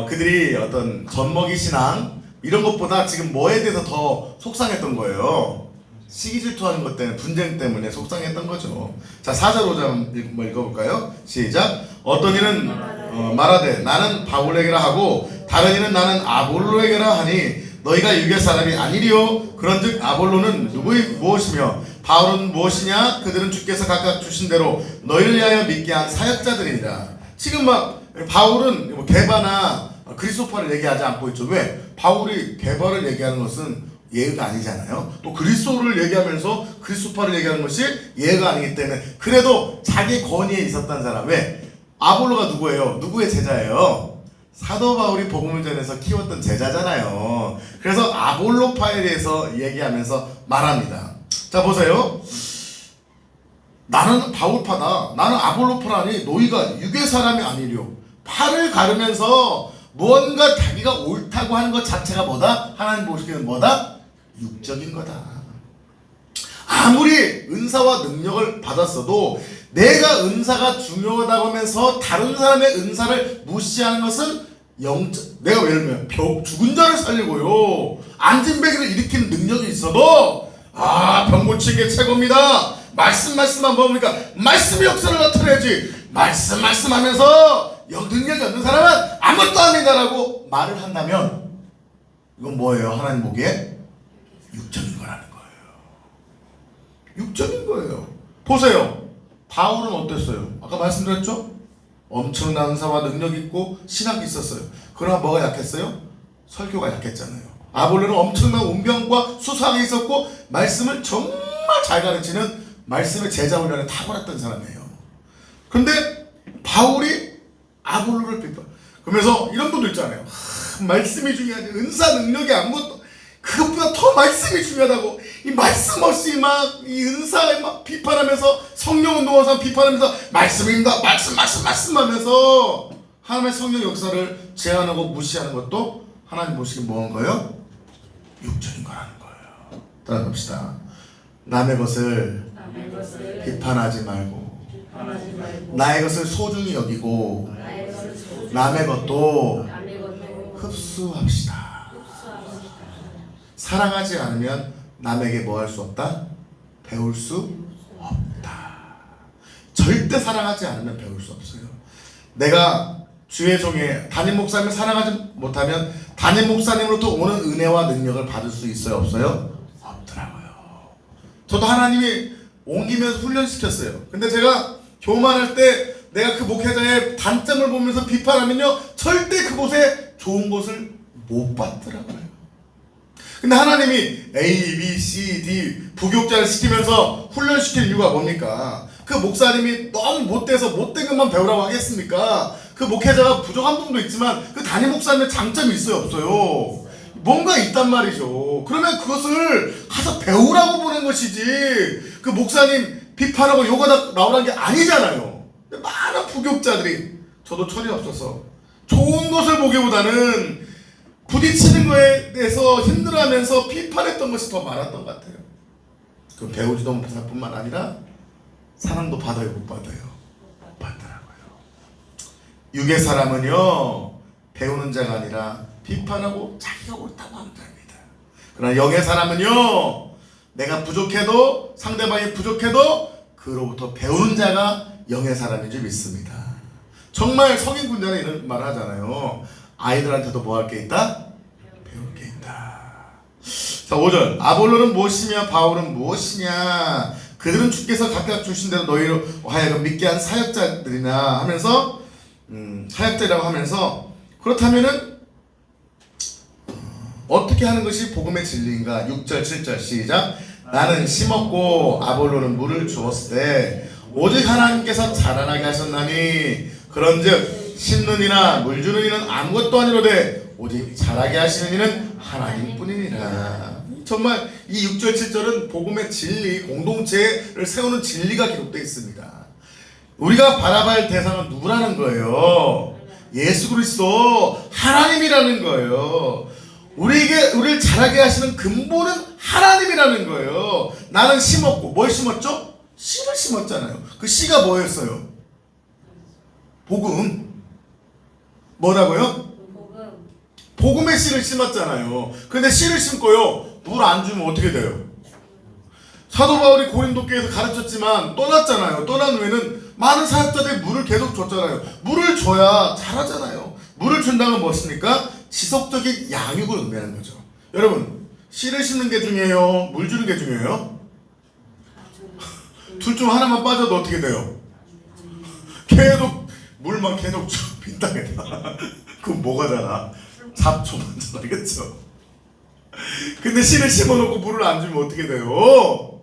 그들이 어떤 젖먹이 신앙 이런 것보다 지금 뭐에 대해서 더 속상했던 거예요. 시기 질투하는 것 때문에, 분쟁 때문에 속상했던 거죠. 자, 4절 5절 한번 읽어볼까요? 시작. 어떤 이는 말하되 나는 바울에게라 하고 다른 이는 나는 아볼로에게라 하니 너희가 유대 사람이 아니리요. 그런즉 아볼로는 누구의 무엇이며 바울은 무엇이냐? 그들은 주께서 각각 주신 대로 너희를 위하여 믿게 한 사역자들이니라. 지금 막 바울은 뭐 게바나 그리스도파를 얘기하지 않고 있죠. 왜? 바울이 게바를 얘기하는 것은 예의가 아니잖아요. 또 그리스도를 얘기하면서 그리스도파를 얘기하는 것이 예의가 아니기 때문에 그래도 자기 권위에 있었던 사람. 왜? 아볼로가 누구예요? 누구의 제자예요? 사도 바울이 복음을 전해서 키웠던 제자잖아요. 그래서 아볼로파에 대해서 얘기하면서 말합니다. 자 보세요. 나는 바울파다. 나는 아볼로파라니 너희가 육의 사람이 아니려. 팔을 가르면서 무언가 자기가 옳다고 하는 것 자체가 뭐다? 하나님 보시기에는 뭐다? 육적인 거다. 아무리 은사와 능력을 받았어도 내가 은사가 중요하다고 하면서 다른 사람의 은사를 무시하는 것은 영적. 내가 예를 들면 죽은 자를 살리고요, 안진뱅이를 일으키는 능력이 있어도 병 고치는 게 최고입니다. 말씀만 먹으니까 말씀의 역사를 나타내야지. 말씀하면서 능력이 없는 사람은 아무것도 아니다라고 말을 한다면 이건 뭐예요? 하나님 보기에 육적인 거라는 거예요. 육적인 거예요. 보세요. 바울은 어땠어요? 아까 말씀드렸죠? 엄청난 은사와 능력이 있고 신학이 있었어요. 그러나 뭐가 약했어요? 설교가 약했잖아요. 아볼로는 엄청난 운명과 수사학이 있었고 말씀을 정말 잘 가르치는 말씀의 제자 훈련에 탁월했던 사람이에요. 근데 바울이 아볼로를 비판. 그러면서 이런 분도 있잖아요. 말씀이 중요하지. 은사 능력이 아무것도, 그것보다 더 말씀이 중요하다고. 이 말씀 없이 막 이 은사에 막 비판하면서 성령 운동하면서 비판하면서 말씀입니다. 말씀 하면서 하나님의 성령 역사를 제한하고 무시하는 것도 하나님 보시기에 뭐한 거예요? 육적인 거라는 거예요. 따라갑시다. 남의 것을 비판하지 말고 나의 것을 소중히 여기고 남의 것도 흡수합시다. 사랑하지 않으면 남에게 뭐 할 수 없다? 배울 수 없다. 절대 사랑하지 않으면 배울 수 없어요. 내가 주의 종의 담임 목사님을 사랑하지 못하면 담임 목사님으로부터 오는 은혜와 능력을 받을 수 있어요? 없어요? 없더라고요. 저도 하나님이 옮기면서 훈련시켰어요. 근데 제가 교만할 때 내가 그 목회자의 단점을 보면서 비판하면요, 절대 그곳에 좋은 것을 못 받더라고요. 근데 하나님이 A, B, C, D 부교육자를 시키면서 훈련시키는 이유가 뭡니까? 그 목사님이 너무 못돼서 못된 것만 배우라고 하겠습니까? 그 목회자가 부족한 부분도 있지만 그 담임 목사님의 장점이 있어요? 없어요? 뭔가 있단 말이죠. 그러면 그것을 가서 배우라고 보낸 것이지 그 목사님 비판하고 욕하다 나오라는 게 아니잖아요. 근데 많은 부교육자들이, 저도 철이 없어서 좋은 것을 보기보다는 부딪히는 거에 대해서 힘들어하면서 비판했던 것이 더 많았던 것 같아요. 그 배우지도 못할 뿐만 아니라 사랑도 받아요, 못 받아요? 못 받더라고요. 육의 사람은요, 배우는 자가 아니라 비판하고 자기가 옳다고 하는 자입니다. 그러나 영의 사람은요, 내가 부족해도, 상대방이 부족해도 그로부터 배우는 자가 영의 사람인 줄 믿습니다. 정말 성인 군자는 이런 말을 하잖아요. 아이들한테도 뭐 할 게 있다? 배울 게 있다. 자, 5절. 아볼로는 무엇이냐? 바울은 무엇이냐? 그들은 주께서 각각 주신 대로 너희로 하여금 믿게 한 사역자들이나 하면서 사역자라고 하면서, 그렇다면은 어떻게 하는 것이 복음의 진리인가? 6절 7절 시작. 나는 심었고 아볼로는 물을 주었을 때 오직 하나님께서 자라나게 하셨나니 그런즉 심는 이나 물 주는 이는 아무것도 아니로되 오직 자라게 하시는 이는 하나님뿐이니라. 정말 이 6절 7절은 복음의 진리, 공동체를 세우는 진리가 기록되어 있습니다. 우리가 바라봐야 할 대상은 누구라는 거예요? 예수 그리스도, 하나님이라는 거예요. 우리를 자라게 하시는 근본은 하나님이라는 거예요. 나는 심었고, 뭘 심었죠? 씨를 심었잖아요. 그 씨가 뭐였어요? 복음. 뭐라고요? 복음의 씨를 심었잖아요. 근데 씨를 심고요, 물 안 주면 어떻게 돼요? 사도 바울이 고린도 교회에서 가르쳤지만 떠났잖아요. 떠난 후에는 많은 사역자들이 물을 계속 줬잖아요. 물을 줘야 자라잖아요. 물을 준다는 건 무엇입니까? 지속적인 양육을 의미하는 거죠. 여러분, 씨를 심는 게 중요해요? 물 주는 게 중요해요? 둘 중 하나만 빠져도 어떻게 돼요? 계속 물만 계속 빈땅에다. 그럼 뭐가 자라? 잡초만 자라겠죠. 근데 씨를 심어놓고 물을 안 주면 어떻게 돼요?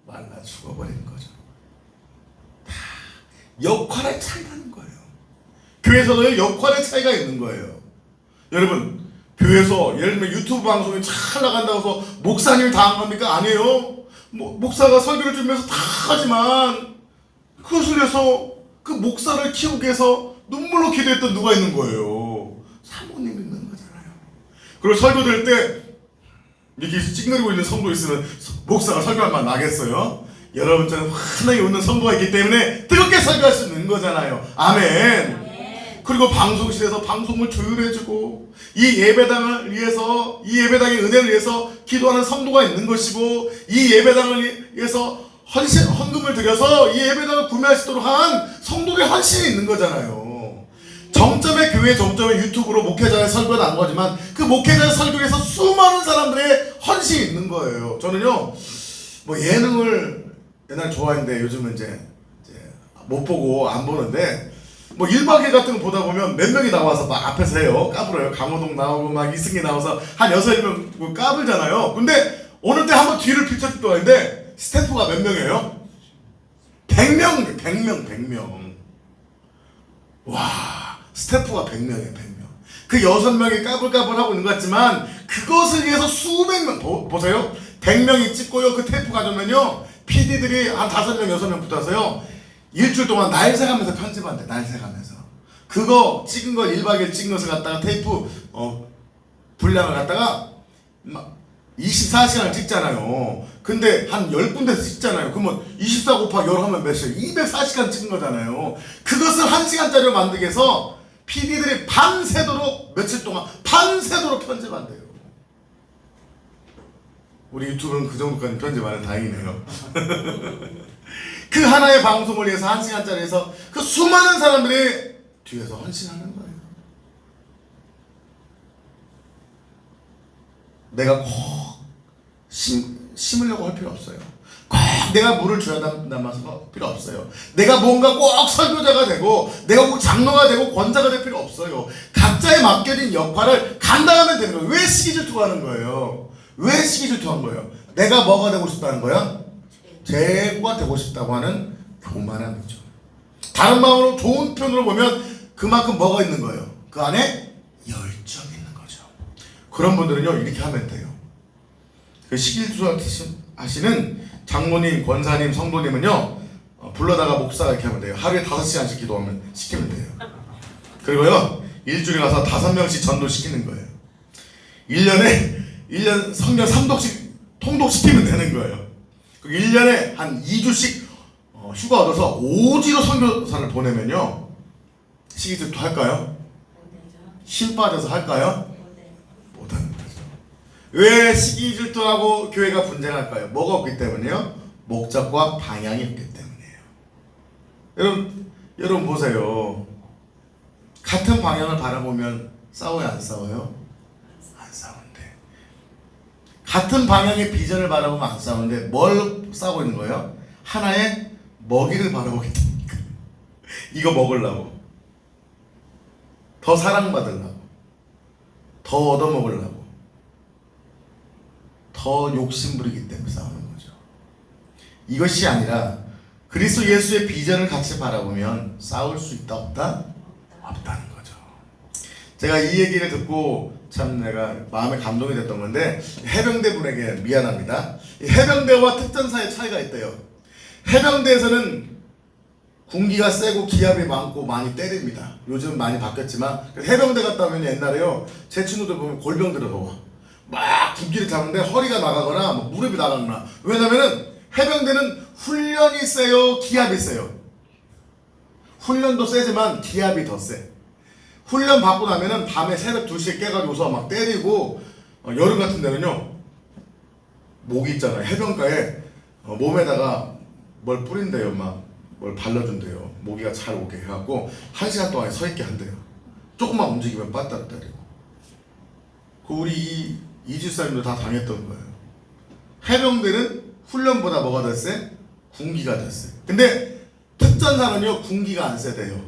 말라 죽어버리는 거죠. 다 역할의 차이라는 거예요. 교회에서도 역할의 차이가 있는 거예요. 여러분, 교회에서 예를 들면 유튜브 방송이 잘 나간다고 해서 목사님이 다 한 겁니까? 아니에요. 목사가 설교를 주면서 다 하지만 그것을 위해서 그 목사를 키우기 위해서 눈물로 기도했던 누가 있는 거예요? 사모님이 있는 거잖아요. 그리고 설교 될 때 이렇게 찡그리고 있는 성도 있으면 목사가 설교하면 나겠어요? 여러분처럼 환하게 웃는 성도가 있기 때문에 뜨겁게 설교할 수 있는 거잖아요. 아멘. 그리고 방송실에서 방송을 조율해주고 이 예배당을 위해서, 이 예배당의 은혜를 위해서 기도하는 성도가 있는 것이고, 이 예배당을 위해서 헌금을 드려서 이 예배당을 구매할 수 있도록 한 성도의 헌신이 있는 거잖아요. 정점의 교회 정점의 유튜브로 목회자의 설교가 난 거지만 그 목회자의 설교에서 수많은 사람들의 헌신이 있는 거예요. 저는요, 뭐 예능을 옛날에 좋아했는데 요즘은 이제 못 보고 안 보는데, 뭐 1박 2일 같은 거 보다 보면 몇 명이 나와서 막 앞에서 해요. 까불어요. 강호동 나오고 막 이승기 나와서 한 6명 까불잖아요. 근데 어느 때 한번 뒤를 비춰도 하는데 스태프가 몇 명이에요? 100명. 와, 스태프가 100명이에요. 100명. 그 6명이 까불까불하고 있는 것 같지만 그것을 위해서 수백 명, 보세요. 100명이 찍고요. 그 테이프 가져오면요, PD들이 한 5명, 6명 붙어서요, 일주일 동안 날 새가면서 편집한대. 날 새가면서 그거 찍은 거 1박 2일 찍은 것을 갖다가 테이프 분량을 갖다가 막 24시간을 찍잖아요. 근데 한 10군데서 찍잖아요. 그러면 24 곱하기 10 하면 몇이에요? 240시간 찍은 거잖아요. 그것을 1시간짜리로 만들기 위해서 PD들이 밤새도록, 며칠 동안 밤새도록 편집한대요. 우리 유튜브는 그 정도까지 편집 안 해서 다행이네요. 그 하나의 방송을 위해서 1시간짜리에서 그 수많은 사람들이 뒤에서 헌신하는 거예요. 내가 꼭 심으려고 할 필요 없어요. 꼭 내가 물을 줘야 남아서 필요 없어요. 내가 뭔가 꼭 설교자가 되고 내가 꼭 장로가 되고 권사가 될 필요 없어요. 각자의 맡겨진 역할을 감당하면 되는 거예요. 왜 시기 질투하는 거예요? 왜 시기 질투한 거예요? 내가 뭐가 되고 싶다는 거야? 제구가 되고 싶다고 하는 교만함이죠. 다른 마음으로 좋은 편으로 보면 그만큼 뭐가 있는 거예요? 그 안에 열정이 있는 거죠. 그런 분들은요, 이렇게 하면 돼요. 그 시기질투 하시는 장모님, 권사님, 성도님은요, 불러다가 목사가 이렇게 하면 돼요. 하루에 5시간씩 기도하면 시키면 돼요. 그리고요, 일주일에 가서 5명씩 전도시키는 거예요. 1년 성경 3독씩 통독시키면 되는 거예요. 1년에 한 2주씩 휴가 얻어서 오지로 선교사를 보내면요, 시기질투 할까요? 힘 빠져서 할까요? 못하는 거죠. 왜 시기질투하고 교회가 분쟁할까요? 뭐가 없기 때문에요? 목적과 방향이 없기 때문이에요. 여러분 보세요. 같은 방향을 바라보면 싸워요, 안 싸워요? 안 싸운데. 같은 방향의 비전을 바라보면 안 싸우는데 뭘 싸우고 있는 거예요? 하나의 먹이를 바라보기 때문이니까. 이거 먹으려고, 더 사랑받으려고, 더 얻어먹으려고, 더 욕심부리기 때문에 싸우는 거죠. 이것이 아니라 그리스도 예수의 비전을 같이 바라보면 싸울 수 있다, 없다? 없다는 거죠. 제가 이 얘기를 듣고 참 내가 마음에 감동이 됐던 건데, 해병대 분에게 미안합니다. 해병대와 특전사의 차이가 있대요. 해병대에서는 군기가 세고 기압이 많고 많이 때립니다. 요즘 많이 바뀌었지만, 해병대 갔다 오면 옛날에요, 제 친구들 보면 골병 들어서 막 군기를 잡는데 허리가 나가거나 뭐 무릎이 나가거나. 왜냐면은 해병대는 훈련이 세요, 기압이 세요. 훈련도 세지만 기압이 더 세. 훈련 받고 나면은 밤에 새벽 2시에 깨가지고서 막 때리고, 여름 같은 데는요, 모기 있잖아요. 해변가에 몸에다가 뭘 뿌린대요. 막 뭘 발라준대요. 모기가 잘 오게 해갖고 1시간 동안 서 있게 한대요. 조금만 움직이면 빠따로 때리고. 그 우리 이주사님도 다 당했던 거예요. 해병대는 훈련보다 뭐가 더 세? 군기가 됐어요. 근데 특전사는요 군기가 안 세대요.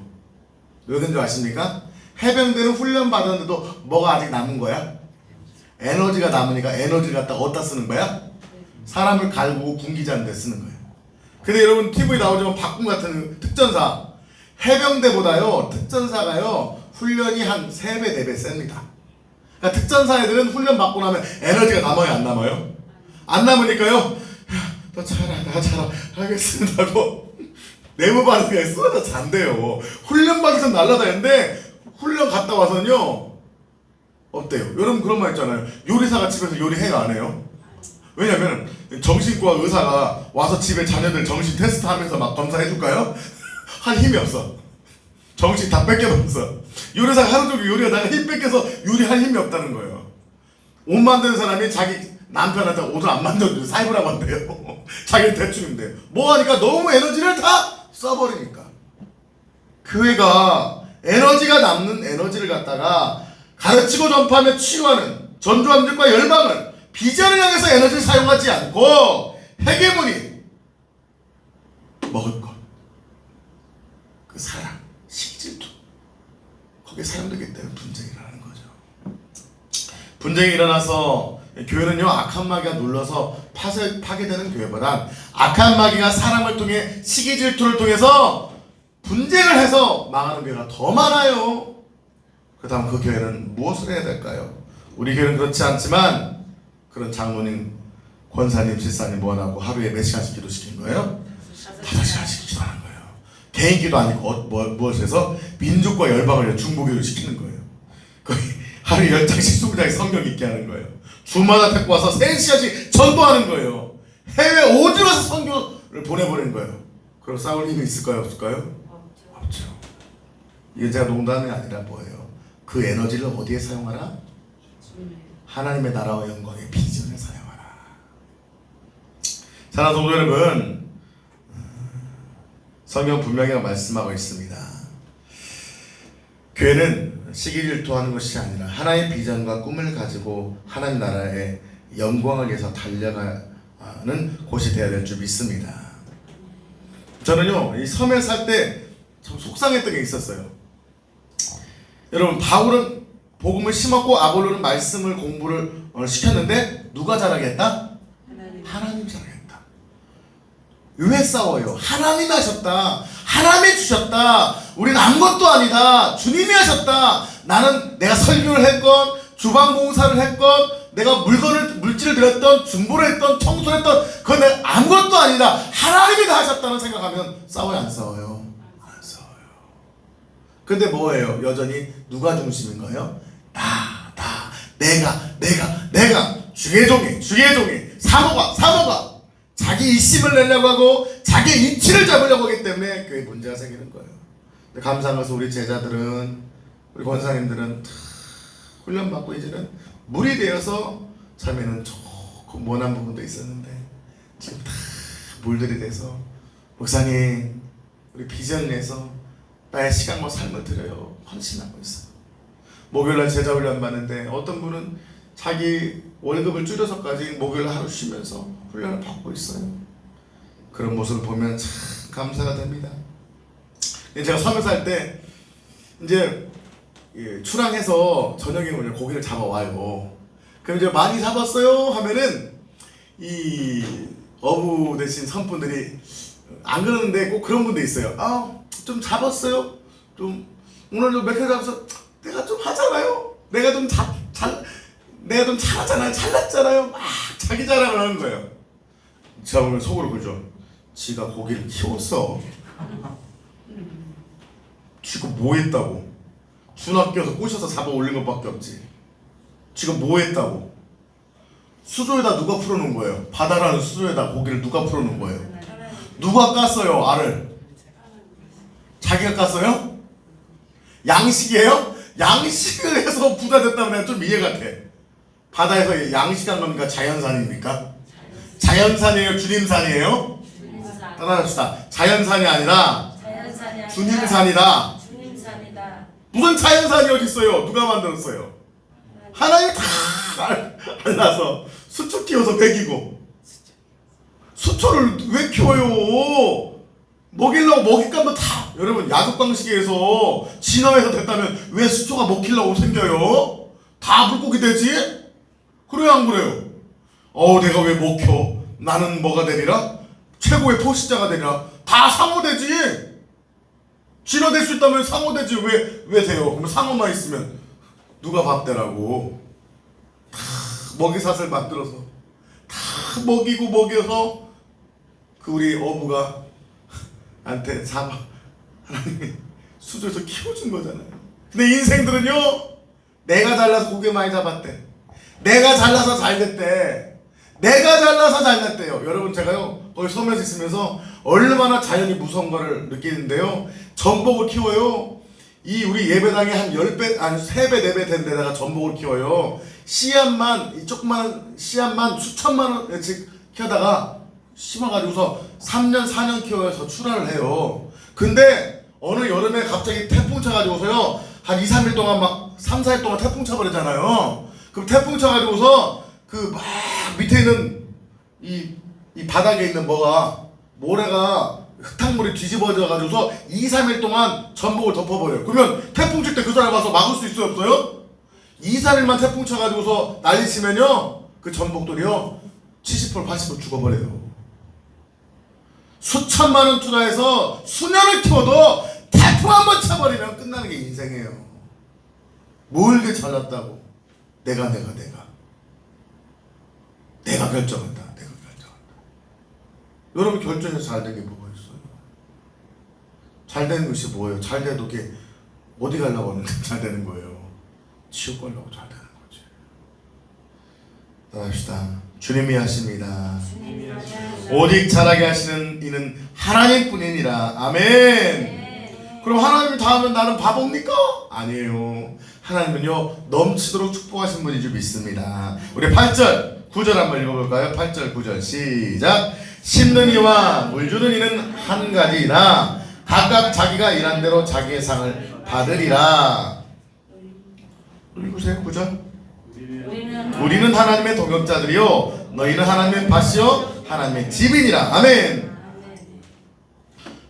왜 그런 줄 아십니까? 해병대는 훈련 받았는데도 뭐가 아직 남은 거야? 에너지가 남으니까 에너지를 갖다가 어디다 쓰는 거야? 사람을 갈구고 군기자는 데 쓰는 거예요. 근데 여러분 TV 나오지만 박군 같은 특전사 해병대보다요 특전사가요 훈련이 한 3배 4배 셉니다. 그러니까 특전사 애들은 훈련 받고 나면 에너지가 남아요 안 남아요? 안 남으니까요 너 자라 나 자라 하겠습니다 하고 내부 반응이 쏟아 잔대요. 훈련 받아서 날라다니는데 훈련 갔다 와서는요 어때요? 여러분 그런 말 있잖아요. 요리사가 집에서 요리해요 안 해요? 왜냐면 정신과 의사가 와서 집에 자녀들 정신 테스트 하면서 막 검사해줄까요? 할 힘이 없어. 정신 다 뺏겨버렸어. 요리사가 하루 종일 요리하다가 힘 뺏겨서 요리할 힘이 없다는 거예요. 옷 만드는 사람이 자기 남편한테 옷을 안 만들어주고 사입으라고 한대요. 자기는 대충인데 뭐 하니까 너무 에너지를 다 써버리니까. 교회가 에너지가 남는 에너지를 갖다가 가르치고 전파하며 치유하는 전도함들과 열방을 비전을 향해서 에너지를 사용하지 않고 헤게모니 먹을 것 그 사랑 식질투 거기에 사용되기 때문에 분쟁이 일어나는 거죠. 분쟁이 일어나서 교회는요 악한 마귀가 눌러서 파괴되는 교회보단 악한 마귀가 사람을 통해 시기 질투를 통해서 분쟁을 해서 망하는 교회가 더 많아요. 그 다음 그 교회는 무엇을 해야 될까요? 우리 교회는 그렇지 않지만 그런 장로님, 권사님, 집사님 모아놓고 하루에 몇 시간씩 기도시킨 거예요? 5시간씩 기도하는 거예요. 개인 기도 아니고 무엇에서 민족과 열방을 중보기도를 시키는 거예요. 거의 하루에 10장씩 20장씩 성경 읽게 하는 거예요. 주마다 데리고 와서 3시간씩 전도하는 거예요. 해외 어디로 가서 선교를 보내버리는 거예요. 그럼 싸울 힘이 있을까요? 없을까요? 없죠. 이게 제가 농담이 아니라 뭐예요? 그 에너지를 어디에 사용하라? 하나님의 나라와 영광의 비전을 사용하라. 사랑하는 성도 여러분, 성경 분명히 말씀하고 있습니다. 교회는 시기 질투하는 것이 아니라 하나의 비전과 꿈을 가지고 하나님 나라의 영광을 위해서 달려가는 곳이 되어야 될 줄 믿습니다. 저는요 이 섬에 살 때 참 속상했던 게 있었어요. 여러분 바울은 복음을 심었고 아볼로는 말씀을 공부를 시켰는데 누가 잘하게 했다? 하나님 잘하게 했다. 왜 싸워요? 하나님이 하셨다. 하나님이 주셨다. 우리는 아무것도 아니다. 주님이 하셨다. 나는 내가 설교를 했건 주방 봉사를 했건 내가 물질을 드렸던 중보를 했던 청소를 했던 그건 내가 아무것도 아니다. 하나님이 다 하셨다는 생각하면 싸워요 안 싸워요? 안 싸워요. 근데 뭐예요? 여전히 누가 중심인가요? 내가 주의 종이 사모가 자기 이심을 내려고 하고 자기 이치를 잡으려고 하기 때문에 교회 문제가 생기는 거예요. 근데 감사한 것은 우리 제자들은 우리 권사님들은 훈련받고 이제는 물이 되어서 처음에는 조금 원한 부분도 있었는데 지금 다 물들이 돼서 목사님 우리 비전을 내서 나의 시간과 삶을 드려요 헌신하고 있어요. 목요일날 제자 훈련 받는데 어떤 분은 자기 월급을 줄여서까지 목요일 하루 쉬면서 훈련을 받고 있어요. 그런 모습을 보면 참 감사가 됩니다. 제가 섬에 살 때 이제 출항해서 저녁에 오면 고기를 잡아와요. 그럼 이제 많이 잡았어요 하면은 이 어부 대신 선분들이 안 그러는데 꼭 그런 분도 있어요. 좀 잡았어요. 좀 오늘 몇 개 잡았어. 내가 좀 하잖아요. 내가 좀 잘하잖아요. 잘났잖아요. 막 자기 자랑을 하는 거예요. 제가 보면 속으로 그러죠. 지가 고기를 키웠어. 지가 뭐 했다고. 수납 껴서 꼬셔서 잡아 올린 것밖에 없지. 지금 뭐 했다고. 수조에다 누가 풀어놓은 거예요? 바다라는 수조에다 고기를 누가 풀어놓은 거예요? 누가 깠어요 알을? 자기가 깠어요? 양식이에요? 양식을 해서 부자 됐다면 내가 좀 이해가 돼. 바다에서 양식한 겁니까? 자연산입니까? 자연산이에요? 주님산이에요? 따라합시다. 자연산이 아니라 주님산이다. 무슨 자연산이 어디 있어요? 누가 만들었어요? 하나님이 다 알라서 수축 키워서 먹이고 수초를 왜 키워요? 먹이려고 먹잇감도 다 여러분 야육방식에서 진화해서 됐다면 왜 수초가 먹히려고 생겨요? 다 물고기 되지? 그래요 안 그래요? 내가 왜 먹혀? 나는 뭐가 되리라? 최고의 포식자가 되리라. 다 상어되지. 진화될 수 있다면 상어되지. 왜 돼요? 그러면 상어만 있으면 누가 밥 대라고. 다 먹이사슬 만들어서 다 먹이고 먹여서 그 우리 어부가 한테 하나님이 수조에서 키워준 거잖아요. 근데 인생들은요, 내가 잘나서 고개 많이 잡았대. 내가 잘나서 잘 됐대. 내가 잘나서 잘 됐대요. 여러분 제가요 거기 섬에서 있으면서 얼마나 자연이 무서운 거를 느끼는데요. 전복을 키워요. 이 우리 예배당에 한 10배 아니 3배 4배 된 데다가 전복을 키워요. 씨앗만 이 조그만 씨앗만 수천만 원씩 키우다가 심어가지고서 3년 4년 키워서 출하를 해요. 근데 어느 여름에 갑자기 태풍 쳐가지고서요 한 2, 3일 동안 막 3, 4일 동안 태풍 쳐버리잖아요. 그럼 태풍 쳐가지고서 그 막 밑에 있는 이 바닥에 있는 모래가 흙탕물이 뒤집어져 가지고서 2, 3일 동안 전복을 덮어버려요. 그러면 태풍 칠 때 그 사람 와서 막을 수 있어요 없어요? 2, 3일만 태풍 쳐가지고서 난리 치면요 그 전복들이요 70% 80% 죽어버려요. 수천만 원 투자해서 수년을 키워도 태풍 한번 쳐버리면 끝나는 게 인생이에요. 뭘 이렇게 잘났다고. 내가 결정한다. 여러분 결정해서 잘 된 게 뭐가 있어요? 잘 되는 것이 뭐예요? 잘 돼도 게 어디 가려고 하는데 잘 되는 거예요? 지옥 가려고 잘 되는 거지. 따라합시다. 주님이 하십니다. 오직 잘하게 하시는 이는 하나님뿐이니라. 아멘. 그럼 하나님이 다 하면 나는 바보입니까? 아니에요. 하나님은요 넘치도록 축복하신 분인 줄 믿습니다. 우리 8절 9절 한번 읽어볼까요? 8절 9절 시작. 심는 이와 물 주는 이는 한 가지이나 각각 자기가 일한 대로 자기의 상을 받으리라. 읽으세요. 9절. 우리는 하나님의 동역자들이요 너희는 하나님의 밭이요 하나님의 집이니라. 아멘.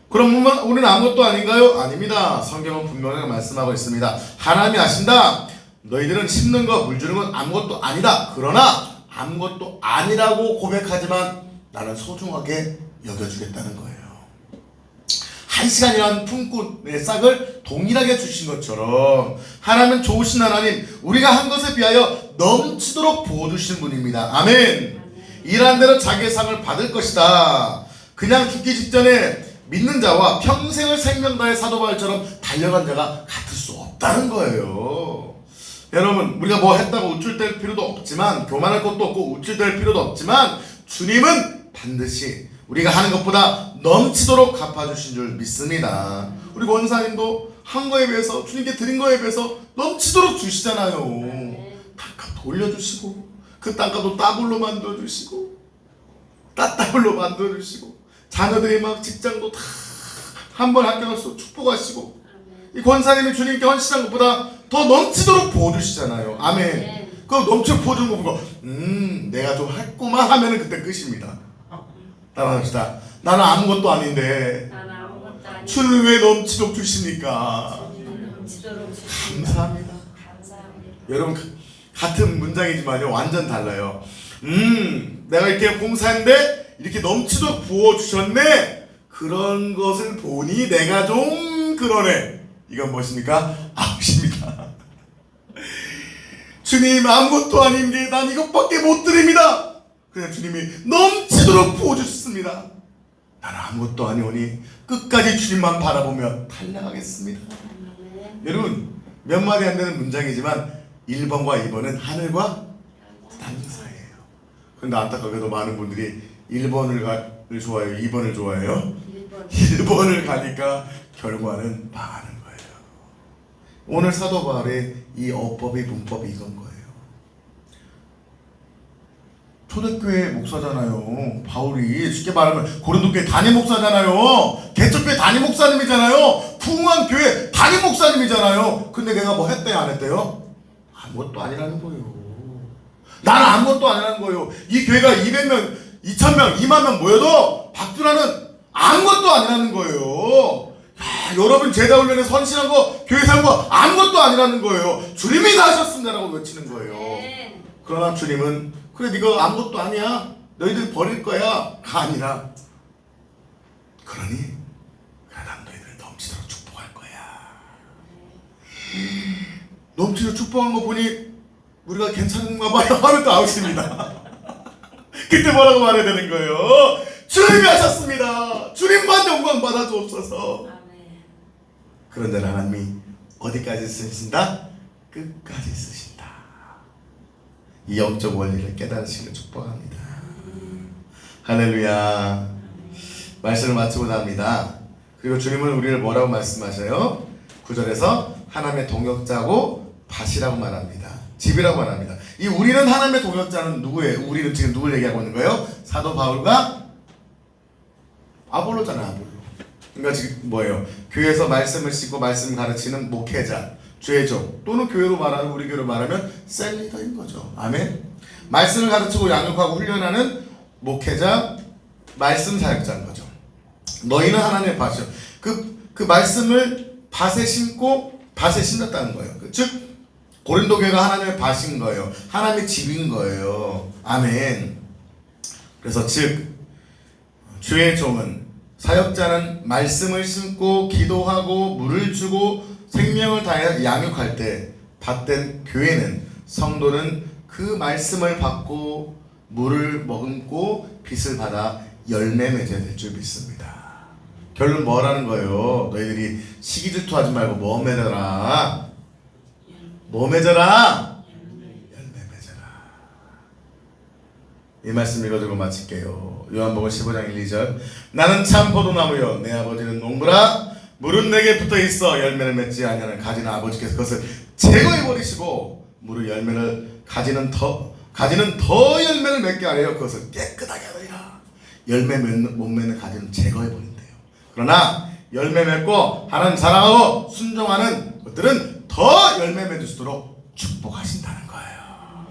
그럼 우리는 아무것도 아닌가요? 아닙니다. 성경은 분명하게 말씀하고 있습니다. 하나님이 아신다. 너희들은 심는 것, 물 주는 건 아무것도 아니다. 그러나 아무것도 아니라고 고백하지만 나는 소중하게 여겨주겠다는 거예요. 한 시간이란 품꾼의 싹을 동일하게 주신 것처럼 하나님은 좋으신 하나님, 우리가 한 것에 비하여 넘치도록 부어주신 분입니다. 아멘. 일한 대로 자기의 상을 받을 것이다. 그냥 죽기 직전에 믿는 자와 평생을 생명 다해 사도 바울처럼 달려간 자가 같을 수 없다는 거예요. 여러분 우리가 뭐 했다고 우쭐댈 필요도 없지만, 교만할 것도 없고 우쭐댈 필요도 없지만, 주님은 반드시 우리가 하는 것보다 넘치도록 갚아주신 줄 믿습니다. 우리 원사님도 한 거에 비해서, 주님께 드린 거에 비해서 넘치도록 주시잖아요. 땅값도 올려주시고, 그 땅값도 따블로 만들어주시고, 따따블로 만들어주시고, 자녀들이 막 직장도 다 한 번 학교 가서 축복하시고, 이 권사님이 주님께 헌신한 것보다 더 넘치도록 부어주시잖아요. 아멘. 그 넘치도록 부어주는 거 보고 내가 좀 했구만 하면은 그때 끝입니다. 따라합시다. 나는 아무것도 아닌데 주는 왜 넘치도록 주십니까? 감사합니다. 여러분 같은 문장이지만요 완전 달라요. 내가 이렇게 봉사했는데 이렇게 넘치도록 부어주셨네. 그런 것을 보니 내가 좀 그러네. 이건 무엇입니까? 아웃입니다. 주님 아무것도 아닌데 난 이것밖에 못 드립니다. 그냥 주님이 넘치도록 부어주셨습니다. 나는 아무것도 아니오니 끝까지 주님만 바라보며 달려가겠습니다. 여러분 몇 마디 안 되는 문장이지만 1번과 2번은 하늘과 땅 사이예요. 그런데 안타깝게도 많은 분들이 1번을 좋아해요? 2번을 좋아해요? 1번을 가니까 결과는 망하는 거예요. 오늘 사도 바울의 이 어법이 문법이 이건 거예요. 초대교회 목사잖아요. 바울이 쉽게 말하면 고린도교회 담임 목사잖아요. 개척교회 담임 목사님이잖아요. 부흥한 교회 담임 목사님이잖아요. 근데 내가 뭐 했대요 안 했대요? 아무것도 아니라는 거예요. 나는 아무것도 아니라는 거예요. 이 교회가 200명 2,000명, 2만 명 모여도 박두라는 아무것도 아니라는 거예요. 야, 여러분 제자 훈련에 선신한 거, 교회 세운 거 아무것도 아니라는 거예요. 주님이 다 하셨습니다라고 외치는 거예요. 그러나 주님은 그래 네가 아무것도 아니야. 너희들 버릴 거야. 가 아니라 그러니 그래 난 너희들 넘치도록 축복할 거야. 넘치도록 축복한 거 보니 우리가 괜찮은가 봐요 하면 또 아웃입니다. 그때 뭐라고 말해야 되는 거예요? 주님이 하셨습니다. 주님만 영광 받아 주옵소서. 그런데 하나님이 어디까지 쓰신다? 끝까지 쓰신다. 이 영적 원리를 깨달으시길 축복합니다. 할렐루야. 말씀을 마치고 납니다. 그리고 주님은 우리를 뭐라고 말씀하셔요? 9절에서 하나님의 동역자고 밭이라고 말합니다. 집이라고 말합니다. 이 우리는 하나님의 동역자는 누구예요? 우리는 지금 누굴 얘기하고 있는 거예요? 사도 바울과 아볼로잖아요. 아볼로. 그러니까 지금 뭐예요? 교회에서 말씀을 싣고 말씀 가르치는 목회자, 죄종, 또는 교회로 말하는 우리 교회로 말하면 셀리더인 거죠. 아멘. 말씀을 가르치고 양육하고 훈련하는 목회자, 말씀 사역자인 거죠. 너희는 하나님의 밭이요. 그 말씀을 밭에 심고 밭에 심었다는 거예요. 즉 고린도 교회가 하나님의 밭인 거예요. 하나님의 집인 거예요. 아멘. 그래서 즉 주의 종은, 사역자는 말씀을 심고 기도하고 물을 주고 생명을 다해 양육할 때 밭된 교회는, 성도는 그 말씀을 받고 물을 머금고 빛을 받아 열매 맺어야 될 줄 믿습니다. 결론 뭐라는 거예요? 너희들이 시기질투하지 말고 뭐 맺어라? 뭐 맺어라? 열매 맺어라. 이 말씀 읽어주고 마칠게요. 요한복음 15장 1, 2절. 나는 참 포도나무요 내 아버지는 농부라. 물은 내게 붙어있어 열매를 맺지 아니하는 가지는 아버지께서 그것을 제거해 버리시고 물을 열매를 가지는 더 열매를 맺게 하려 그것을 깨끗하게 하리라. 열매 못 맺는 가지는 제거해 버린대요. 그러나 열매 맺고 하나님 사랑하고 순종하는 것들은 더 열매 맺을 수 있도록 축복하신다는 거예요.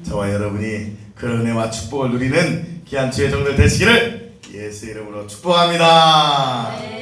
저와 여러분이 그런 은혜와 축복을 누리는 귀한 주의 종들 되시기를 예수 이름으로 축복합니다.